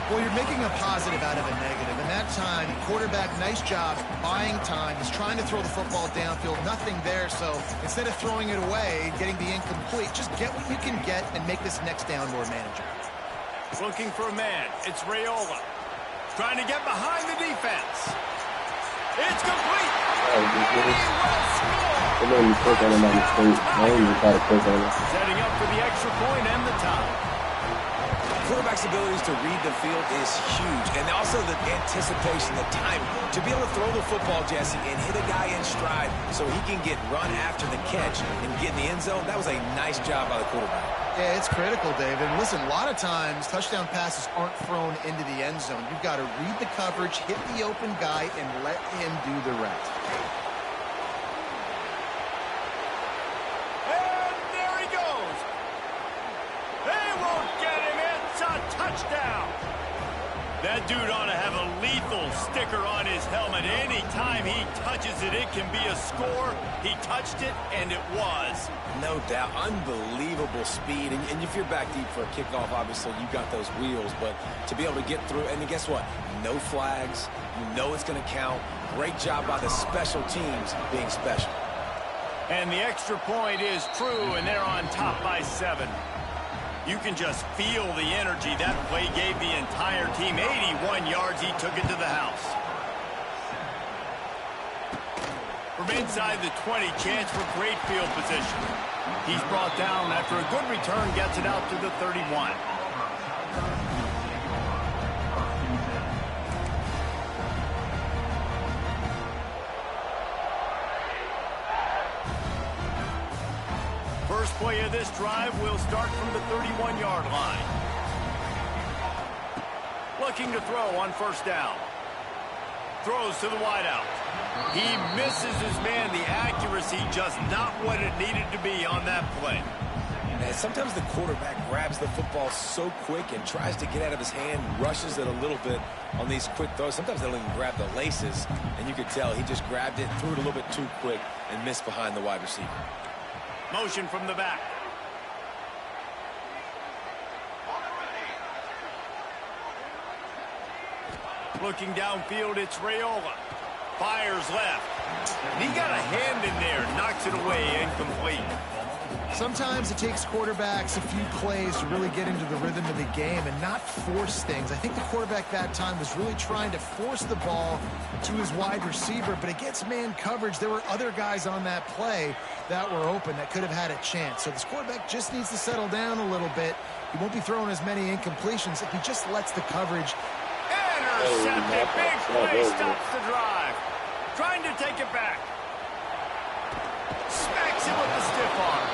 Well, you're making a positive out of a negative. And that time, quarterback, nice job, buying time. He's trying to throw the football downfield. Nothing there, so instead of throwing it away, getting the incomplete, just get what you can get and make this next down more manageable. Looking for a man. It's Raiola. Trying to get behind the defense. It's complete. And he will score. Setting up for the extra point and the tie. Quarterback's abilities to read the field is huge, and also the anticipation, the timing. To be able to throw the football, Jesse, and hit a guy in stride so he can get run after the catch and get in the end zone, that was a nice job by the quarterback. Yeah, it's critical, David. Listen, a lot of times touchdown passes aren't thrown into the end zone. You've got to read the coverage, hit the open guy, and let him do the rest. And there he goes. They won't get him. It's a touchdown. That dude ought to have a lethal sticker on his helmet. Anytime he touches it, it can be a score. He touched it, and it was. No doubt. Unbelievable speed. And if you're back deep for a kickoff, obviously, you've got those wheels. But to be able to get through, and then guess what? No flags. You know it's going to count. Great job by the special teams being special. And the extra point is true, and they're on top by 7. You can just feel the energy that play gave the entire team. 81 yards, he took it to the house. From inside the 20, chance for great field position. He's brought down after a good return, gets it out to the 31. First play of this drive will start from the 31-yard line. Looking to throw on first down. Throws to the wideout. He misses his man. The accuracy just not what it needed to be on that play. And sometimes the quarterback grabs the football so quick and tries to get out of his hand, rushes it a little bit on these quick throws. Sometimes they'll even grab the laces, and you could tell he just grabbed it, threw it a little bit too quick, and missed behind the wide receiver. Motion from the back. Looking downfield, it's Raiola. Fires left. And he got a hand in there, knocks it away, incomplete. Sometimes it takes quarterbacks a few plays to really get into the rhythm of the game and not force things. I think the quarterback that time was really trying to force the ball to his wide receiver, but against man coverage, there were other guys on that play that were open that could have had a chance. So this quarterback just needs to settle down a little bit. He won't be throwing as many incompletions if he just lets the coverage. Intercepted. Big play stops the drive. Trying to take it back. Smacks him with the stiff arm.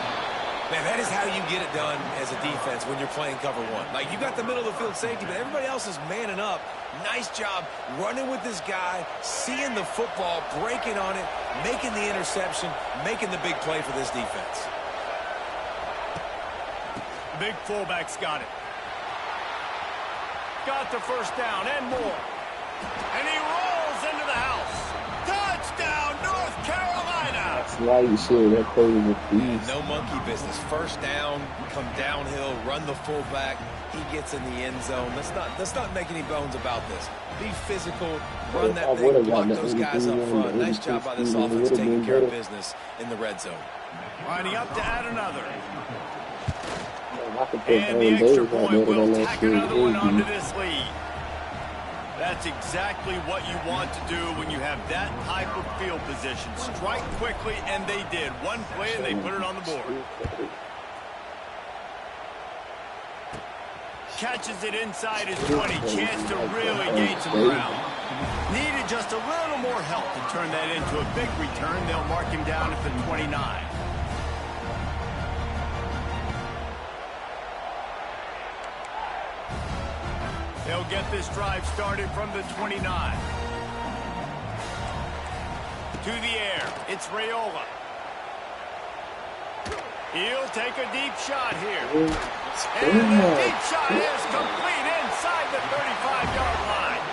Man, that is how you get it done as a defense when you're playing cover one. Like, you got the middle of the field safety, but everybody else is manning up. Nice job running with this guy, seeing the football, breaking on it, making the interception, making the big play for this defense. Big fullback's got it. Got the first down and more. And he rolls into the house. Touchdown, North Carolina. That's why you see that play was a beast. No monkey business. First down, come downhill, run the fullback. He gets in the end zone. Let's not make any bones about this. Be physical, run that thing, block those guys up front. Nice job by this offense taking care of business in the red zone. Lining up to add another. And the extra point will tack another one onto this lead. That's exactly what you want to do when you have that type of field position. Strike quickly, and they did. One play, and they put it on the board. Catches it inside his 20. Chance to really gain some ground. Needed just a little more help to turn that into a big return. They'll mark him down at the 29. They'll get this drive started from the 29. To the air, it's Raiola. He'll take a deep shot here. And the deep shot is complete inside the 35-yard line.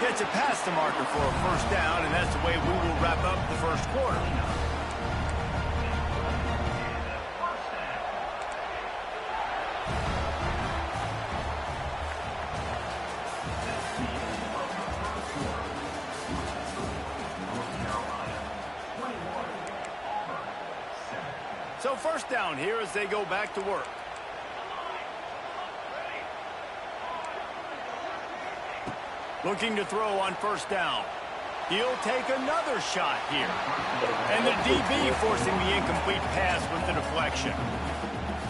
Gets it past the marker for a first down, and that's the way we will wrap up the first quarter. first down here as they go back to work. Looking to throw on first down. He'll take another shot here. And the DB forcing the incomplete pass with the deflection.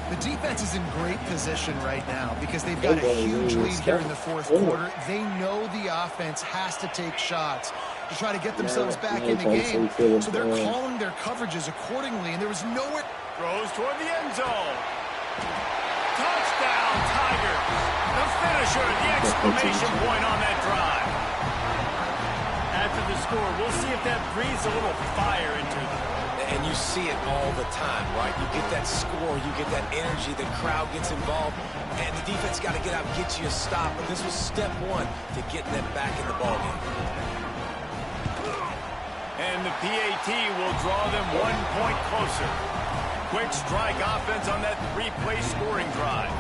The defense is in great position right now because they've got a huge lead here in the fourth quarter. They know the offense has to take shots to try to get themselves back in the game. So they're calling their coverages accordingly, and there was nowhere. Throws toward the end zone. Touchdown, Tigers. The finisher, the exclamation point on that drive. After the score, we'll see if that breathes a little fire into them. And you see it all the time, right? You get that score, you get that energy, the crowd gets involved, and the defense got to get out and get you a stop. But this was step one to getting them back in the ballgame. And the PAT will draw them 1 point closer. Quick strike offense on that three-play scoring drive.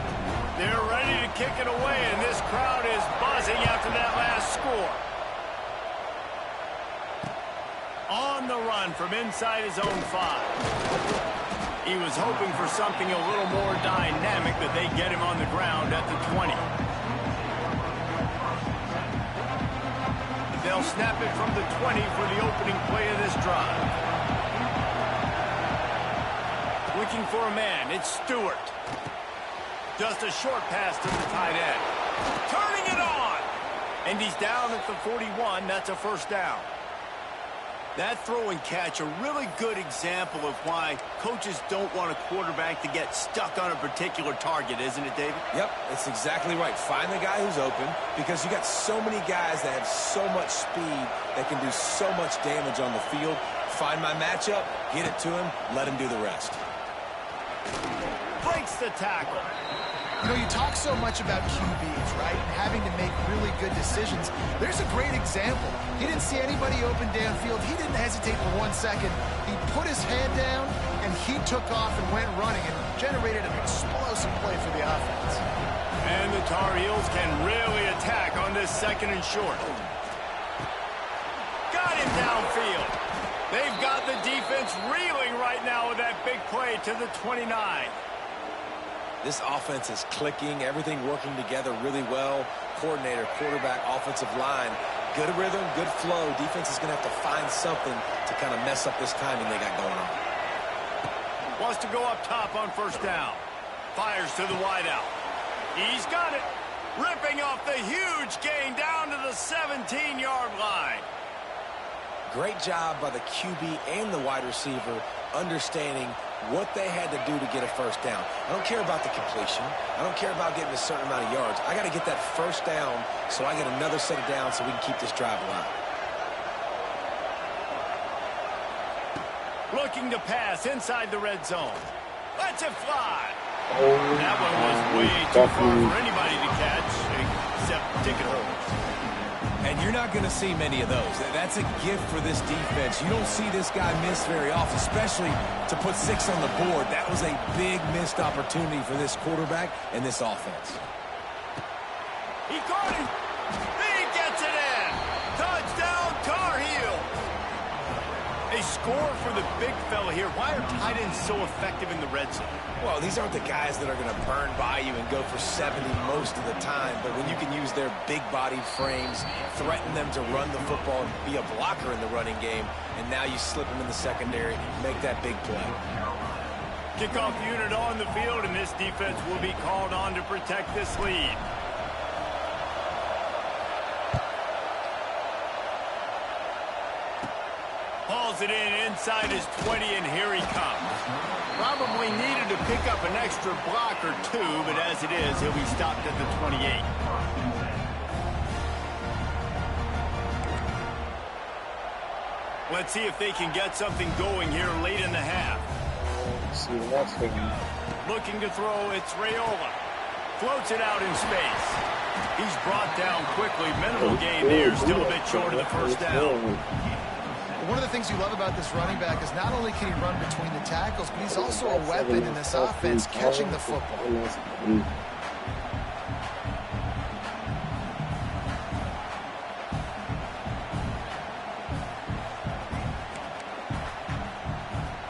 They're ready to kick it away, and this crowd is buzzing after that last score. On the run from inside his own 5. He was hoping for something a little more dynamic, but they get him on the ground at the 20. They'll snap it from the 20 for the opening play of this drive. Looking for a man, it's Stewart. Just a short pass to the tight end. Turning it on! And he's down at the 41, that's a first down. That throw and catch, a really good example of why coaches don't want a quarterback to get stuck on a particular target, isn't it, David? Yep, it's exactly right. Find the guy who's open, because you got so many guys that have so much speed that can do so much damage on the field. Find my matchup, get it to him, let him do the rest. Breaks the tackle. You know, you talk so much about QBs, right, and having to make really good decisions. There's a great example. He didn't see anybody open downfield. He didn't hesitate for 1 second. He put his head down, and he took off and went running and generated an explosive play for the offense. And the Tar Heels can really attack on this second and short. Got him downfield. They've got the defense reeling right now with that big play to the 29. This offense is clicking, everything working together really well. Coordinator, quarterback, offensive line. Good rhythm, good flow. Defense is going to have to find something to kind of mess up this timing they got going on. Wants to go up top on first down. Fires to the wideout. He's got it. Ripping off the huge gain down to the 17-yard line. Great job by the QB and the wide receiver understanding what they had to do to get a first down. I don't care about the completion. I don't care about getting a certain amount of yards. I got to get that first down so I get another set of downs so we can keep this drive alive. Looking to pass inside the red zone. Lets it fly. That one was way too far for anybody to catch, except ticket holders. And you're not going to see many of those. That's a gift for this defense. You don't see this guy miss very often, especially to put 6 on the board. That was a big missed opportunity for this quarterback and this offense. He caught him. He gets it in. Touchdown, Tar Heels. A score for the big fella here. Why are tight ends so effective in the red zone? Well, these aren't the guys that are going to burn by you and go for 70 most of the time, but when you can use their big-bodied frames, threaten them to run the football and be a blocker in the running game, and now you slip them in the secondary, make that big play. Kickoff unit on the field, and this defense will be called on to protect this lead. Hauls it in inside his 20, and here he comes. Probably needed to pick up an extra block or two, but as it is, he'll be stopped at the 28. Let's see if they can get something going here late in the half. See, that's what Looking to throw, it's Raiola. Floats it out in space. He's brought down quickly. Minimal gain there, still a bit short of the first down. One of the things you love about this running back is not only can he run between the tackles, but he's also a weapon in this offense, catching the football.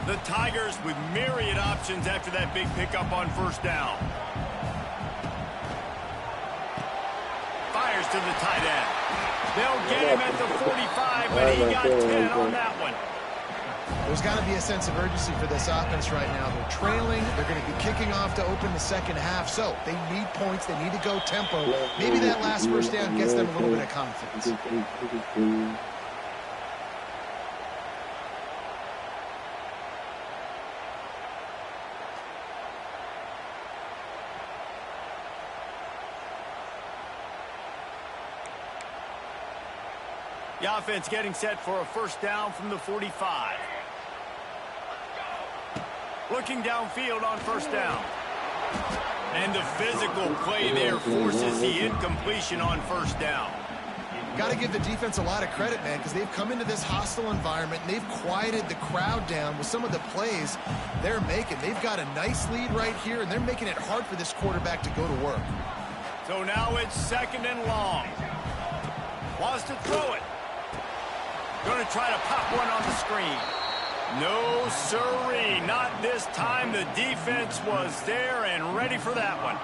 The Tigers with myriad options after that big pickup on first down. Fires to the tight end. They'll get him at the 45, but he got 10 on that one. There's got to be a sense of urgency for this offense right now. They're trailing. They're going to be kicking off to open the second half. So they need points. They need to go tempo. Maybe that last first down gets them a little bit of confidence. The offense getting set for a first down from the 45. Looking downfield on first down. And the physical play there forces the incompletion on first down. Got to give the defense a lot of credit, man, because they've come into this hostile environment and they've quieted the crowd down with some of the plays they're making. They've got a nice lead right here, and they're making it hard for this quarterback to go to work. So now it's second and long. Wants to throw it. Going to try to pop one on the screen. No, sirree, not this time. The defense was there and ready for that one.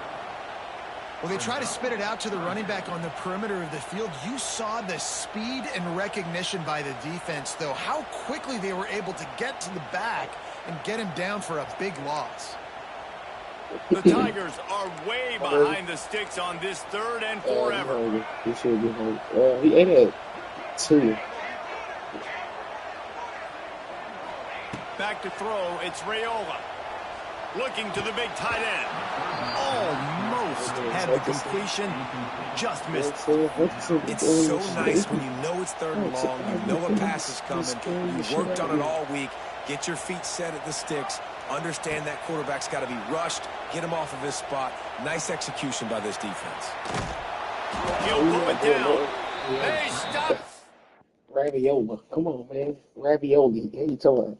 Well, they try to spit it out to the running back on the perimeter of the field. You saw the speed and recognition by the defense, though. How quickly they were able to get to the back and get him down for a big loss. The Tigers are way behind the sticks on this third and forever. He should be home. He ate it 2. Back to throw, it's Raiola. Looking to the big tight end. Almost had the completion, just missed. It's so nice when you know it's third and long, you know a pass is coming, you worked on it all week, get your feet set at the sticks, understand that quarterback's got to be rushed, get him off of his spot. Nice execution by this defense. He'll move it down. Hey, stop. Raviola. Come on, man. Ravioli. How you talking?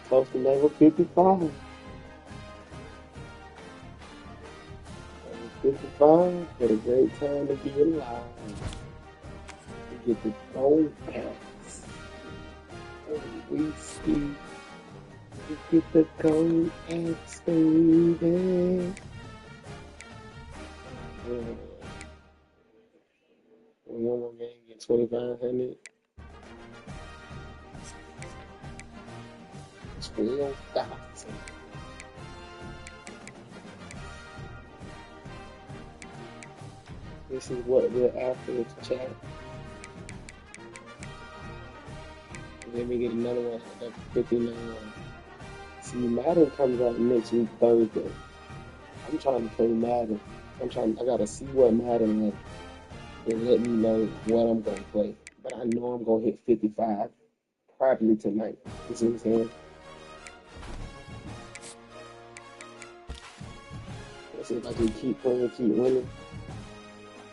Close to level 55. Level 55, what a great time to be alive. We get the gold packs. We see. We get the gold packs, baby. One more game, get 2,500. 12,000. This is what we're after this chat. And then we get another one at 59. See, Madden comes out next week Thursday. I'm trying to play Madden. I gotta see what Madden is and let me know what I'm gonna play. But I know I'm gonna hit 55 probably tonight. You see what I'm saying? See if I can keep playing, keep winning.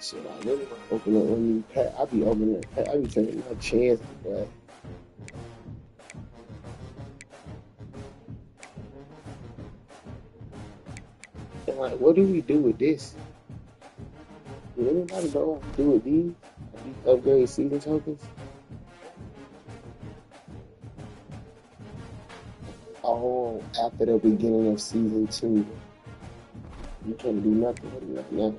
Shit, I really want to open up one new pack. I be opening up pack. I be taking my chances, but and like, what do we do with this? Did anybody know what to do with these upgrade season tokens? Oh, after the beginning of season 2. You can't do nothing with it right now.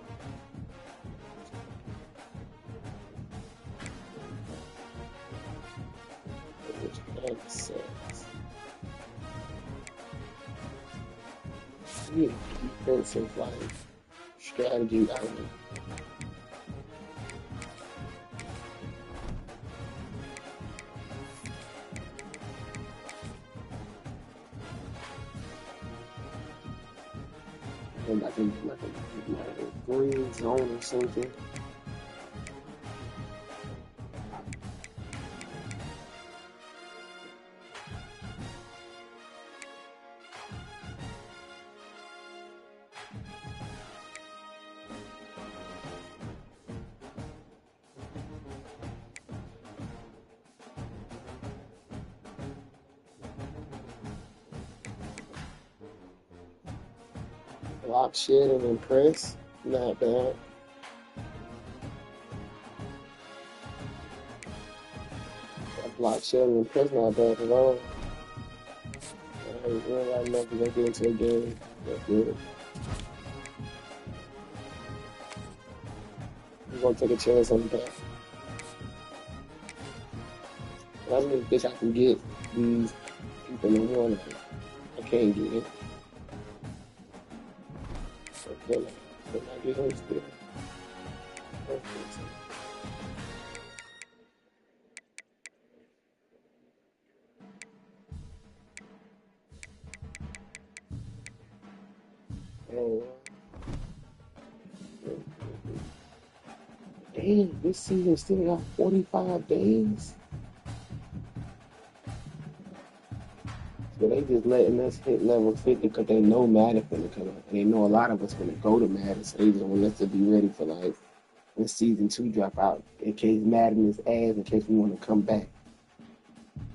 Which says, yeah, defensive like strategy element. And I think like a green zone or something. Block, shed, and impress. Not bad. That block, shed, and impress. Not bad at all. I really got enough to get into a game. That's good. We're gonna take a chance on that. I really wish I can get these people in one. I can't get it. So can I get him still? Oh, dang, this season still got 45 days? So they just letting us hit level 50 because they know Madden finna come out. And they know a lot of us finna go to Madden, so they just want us to be ready for like when season 2 drop out, in case Madden is ass, in case we want to come back.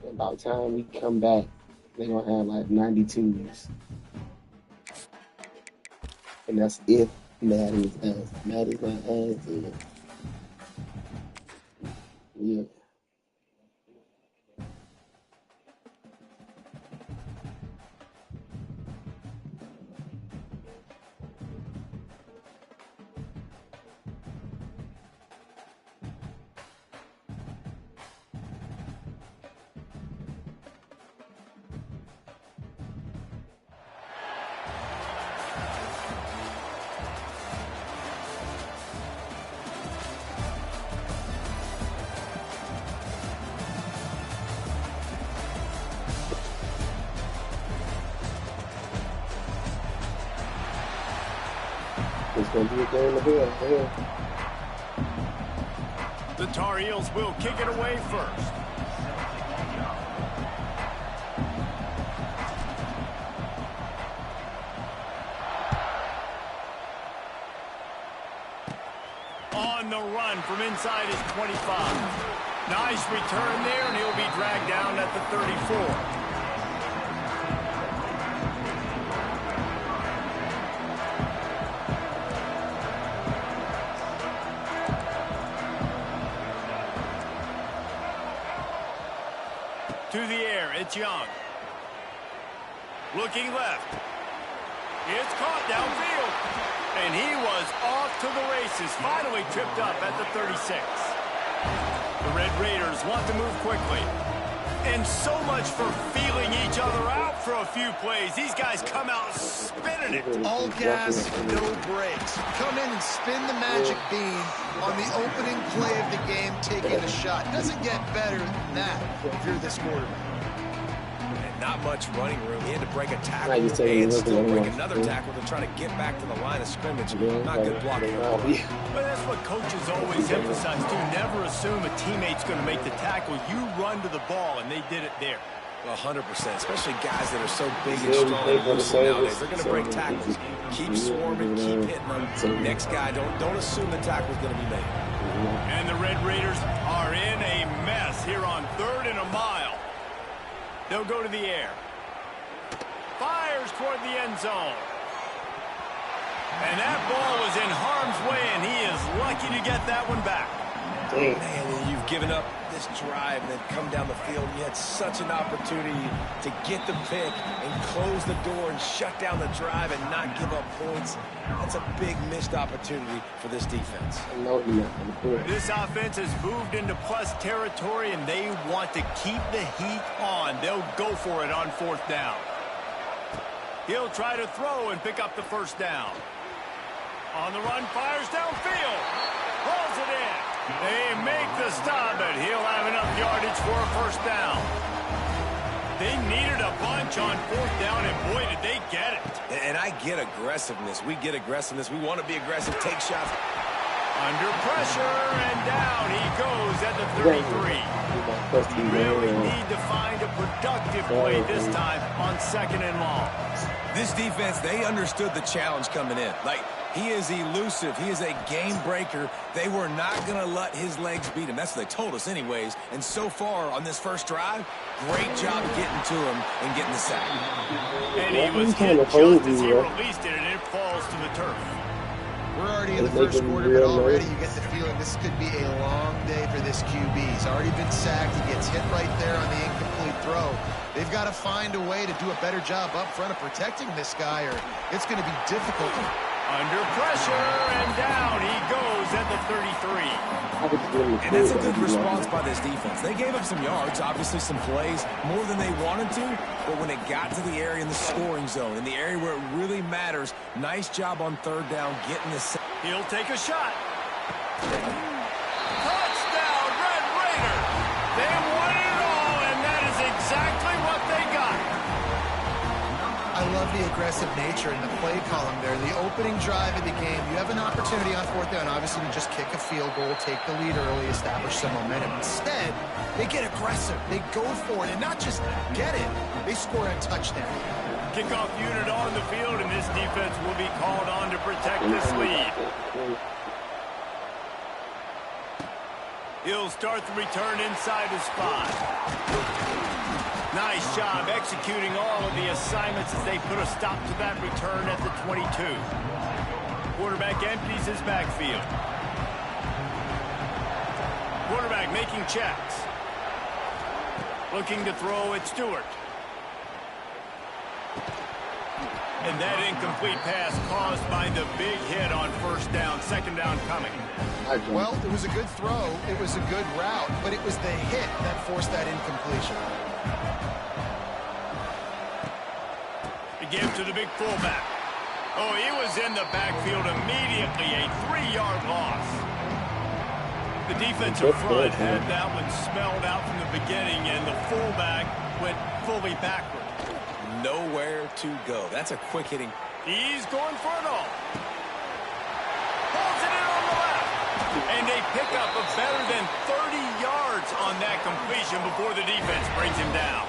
And about the time we come back, they're gonna have like 92s. And that's if Madden is ass. Madden's not ass, then yeah. It's gonna be a game of hell. The Tar Heels will kick it away first. On the run from inside his 25. Nice return there, and he'll be dragged down at the 34. To the air, it's Young. Looking left. It's caught downfield. And he was off to the races. Finally tripped up at the 36. The Red Raiders want to move quickly. And so much for feeling each other out for a few plays. These guys come out spinning it. All gas, no brakes. Come in and spin the magic bean on the opening play of the game, taking a shot. Doesn't get better than that if you're this quarterback. And not much running room. He had to break a tackle and still break another tackle to try to get back to the line of scrimmage. Not good blocking. But that's what coaches always emphasize, too. Never assume a teammate's going to make the tackle. You run to the ball, and they did it there. 100%, especially guys that are so big and strong and elusive nowadays. They're going to break tackles. Keep swarming, keep hitting them. Next guy, don't assume the tackle's going to be made. And the Red Raiders are in a mess here on 3rd and a mile. They'll go to the air. Fires toward the end zone. And that ball was in harm's way, and he is lucky to get that one back. Man, you've given up this drive and then come down the field. You had such an opportunity to get the pick and close the door and shut down the drive and not give up points. That's a big missed opportunity for this defense. This offense has moved into plus territory, and they want to keep the heat on. They'll go for it on 4th down. He'll try to throw and pick up the 1st down. On the run, fires downfield. Hauls it in. They make the stop, but he'll have enough yardage for a 1st down. They needed a bunch on 4th down, and boy, did they get it. And I get aggressiveness. We get aggressiveness. We want to be aggressive, take shots. Under pressure, and down he goes at the 33. You really need to find a productive play this time on 2nd and long. This defense, they understood the challenge coming in. Like, He is elusive. He is a game breaker. They were not going to let his legs beat him. That's what they told us anyways. And so far on this first drive, great job getting to him and getting the sack. And he was hit just as he released it, and it falls to the turf. We're already in the first quarter, but already you get the feeling this could be a long day for this QB. He's already been sacked. He gets hit right there on the incomplete throw. They've got to find a way to do a better job up front of protecting this guy, or it's going to be difficult. Under pressure, and down he goes at the 33. And that's a good response by this defense. They gave up some yards, obviously some plays, more than they wanted to, but when it got to the area in the scoring zone, in the area where it really matters, nice job on third down getting the sack. He'll take a shot. Touchdown, Red Raider! They won it all, and that is exactly what they got. I love the aggressive nature in the play column there. The opening drive of the game, you have an opportunity on fourth down, obviously, to just kick a field goal, take the lead early, establish some momentum. Instead, they get aggressive. They go for it, and not just get it. They score a touchdown. Kickoff unit on the field, and this defense will be called on to protect this lead. He'll start the return inside his 5. Nice job executing all of the assignments as they put a stop to that return at the 22. Quarterback empties his backfield. Quarterback making checks. Looking to throw at Stewart. And that incomplete pass caused by the big hit on first down. Second down coming. Well, it was a good throw. It was a good route, but it was the hit that forced that incompletion. He gave to the big fullback. Oh, he was in the backfield immediately. A 3-yard loss. The defensive front had that one smelled out from the beginning, and the fullback went fully backward. Nowhere to go. That's a quick hitting. He's going for it all. Pulls it in on the left. And a pickup of better than 30 yards on that completion before the defense brings him down.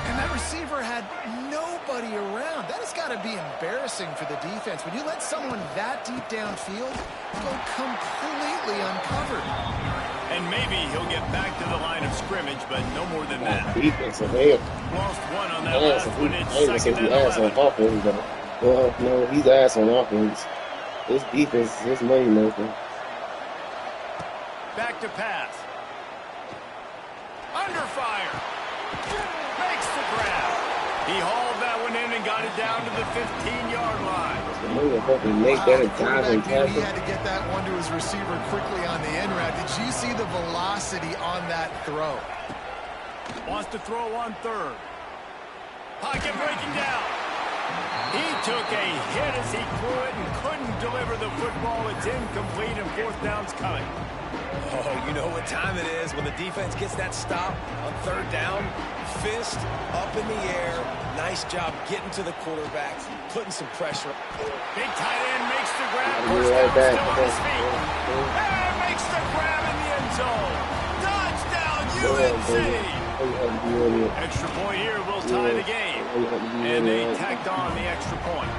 And that receiver had nobody around. That has got to be embarrassing for the defense. When you let someone that deep downfield go completely uncovered. And maybe he'll get back to the line of scrimmage, but no more than that. Defensive help. Lost one on that last one. It's second and 11. On offense, though. Well, no, he's ass on offense. His defense is his money maker. Back to pass. Under fire. Makes the grab. He hauled that one in and got it down to the 15-yard line. He had to get that one to his receiver quickly on the end route. Did you see the velocity on that throw? Wants to throw on third. Pocket breaking down. He took a hit as he threw it and couldn't deliver the football. It's incomplete and fourth down's coming. Oh, you know what time it is when the defense gets that stop on third down. Fist up in the air. Nice job getting to the quarterback, putting some pressure. Big tight end makes the grab. First down, still on his feet. And makes the grab in the end zone. Touchdown, UNC! Extra point here will tie the game. And they tacked on the extra point.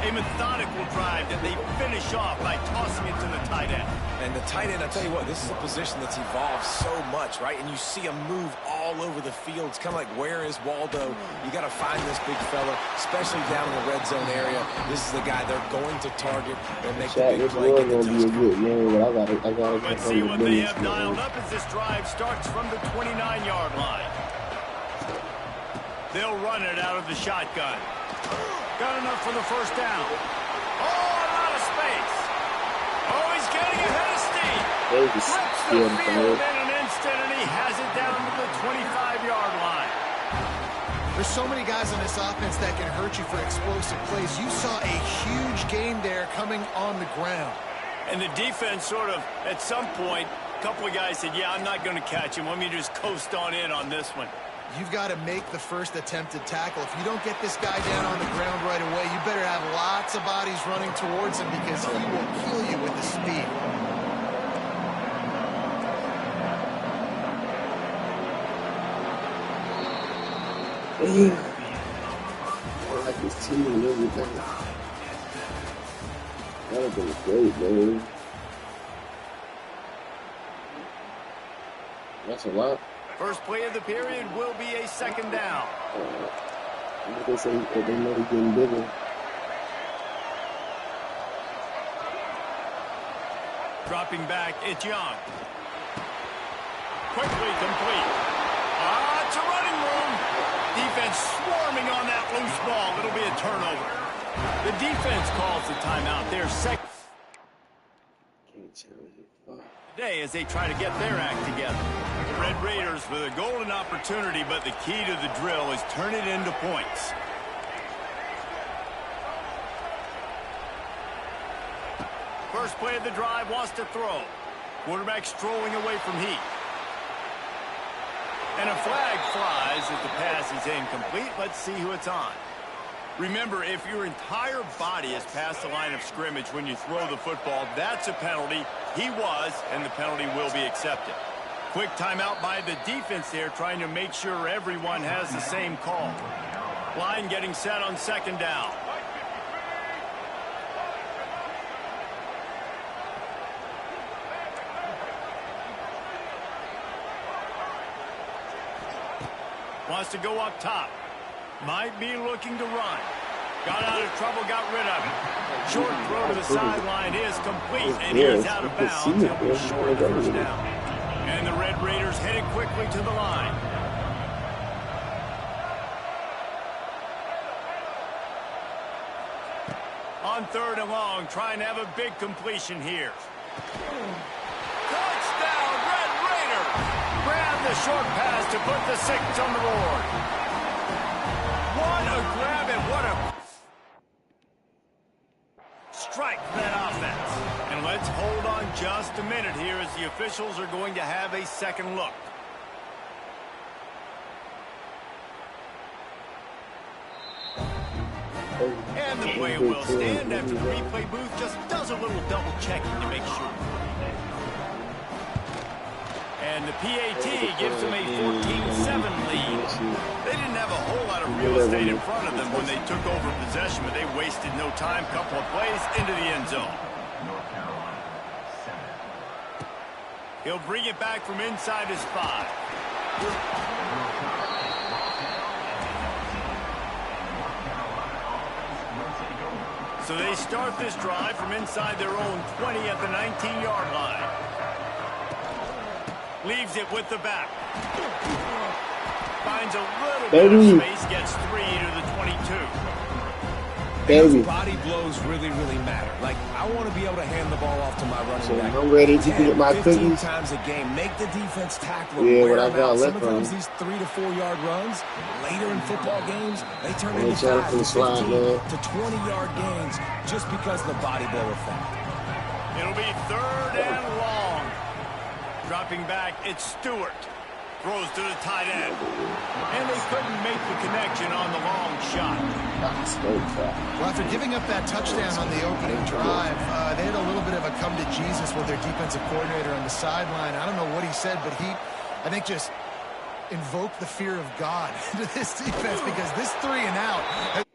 A methodical drive that they finish off by tossing it to the tight end. And the tight end, I tell you what, this is a position that's evolved so much, right? And you see him move all over the field. It's kind of like, where is Waldo? You got to find this big fella, especially down in the red zone area. This is the guy they're going to target and make the big play. Get the touchdown. Let's see what they have dialed up as this drive starts from the 29-yard line. They'll run it out of the shotgun. Got enough for the first down. Oh, a lot of space. Oh, he's getting ahead of steam. Flips the field in an instant, and he has it down to the 25-yard line. There's so many guys on this offense that can hurt you for explosive plays. You saw a huge game there coming on the ground. And the defense sort of, at some point, a couple of guys said, yeah, I'm not going to catch him. Let me just coast on in on this one. You've got to make the first attempted tackle. If you don't get this guy down on the ground right away, you better have lots of bodies running towards him because he will kill you with the speed. I like this team and everything. That would have been great, man. That's a lot. First play of the period will be a second down. They say that they know he's getting bigger. Dropping back, it's Young. Quickly complete. It's a running room. Defense swarming on that loose ball. It'll be a turnover. The defense calls the timeout. They're second today as they try to get their act together. The Red Raiders with a golden opportunity, but the key to the drill is turn it into points. First play of the drive, wants to throw. Quarterback strolling away from heat. And a flag flies as the pass is incomplete. Let's see who it's on. Remember, if your entire body is past the line of scrimmage when you throw the football, that's a penalty. He was, and the penalty will be accepted. Quick timeout by the defense there, trying to make sure everyone has the same call. Line getting set on second down. Wants to go up top. Might be looking to run. Got out of trouble, got rid of it. Short throw to the sideline is complete, and he's out of bounds. He'll be short of the first down. And the Red Raiders headed quickly to the line. On third and long, trying to have a big completion here. Touchdown, Red Raiders! Grab the short pass to put the 6 on the board. What a grab and what a strike for that offense. And let's hold on just a minute here as the officials are going to have a second look. And the play will stand after the replay booth just does a little double checking to make sure. And the PAT gives them a 14-7 lead. They didn't have a whole lot of real estate in front of them when they took over possession, but they wasted no time. Couple of plays into the end zone. North Carolina, 7. He'll bring it back from inside his 5. So they start this drive from inside their own 20 at the 19-yard line. Leaves it with the back. Finds a little bit of space, gets 3 to the 22. Those body blows really matter. Like, I want to be able to hand the ball off to my running back. I'm ready to get my 15 cookies. times a game. Make the defense tackle. Yeah, what I got left from these 3 to 4 yard runs later in football games, they turn into 5 to to 15 man. to 20-yard gains just because of the body blow effect. It'll be third and long. Dropping back, it's Stewart. Throws to the tight end. And they couldn't make the connection on the long shot. Well, after giving up that touchdown on the opening drive, they had a little bit of a come to Jesus with their defensive coordinator on the sideline. I don't know what he said, but he, I think, just invoked the fear of God into this defense, because this 3 and out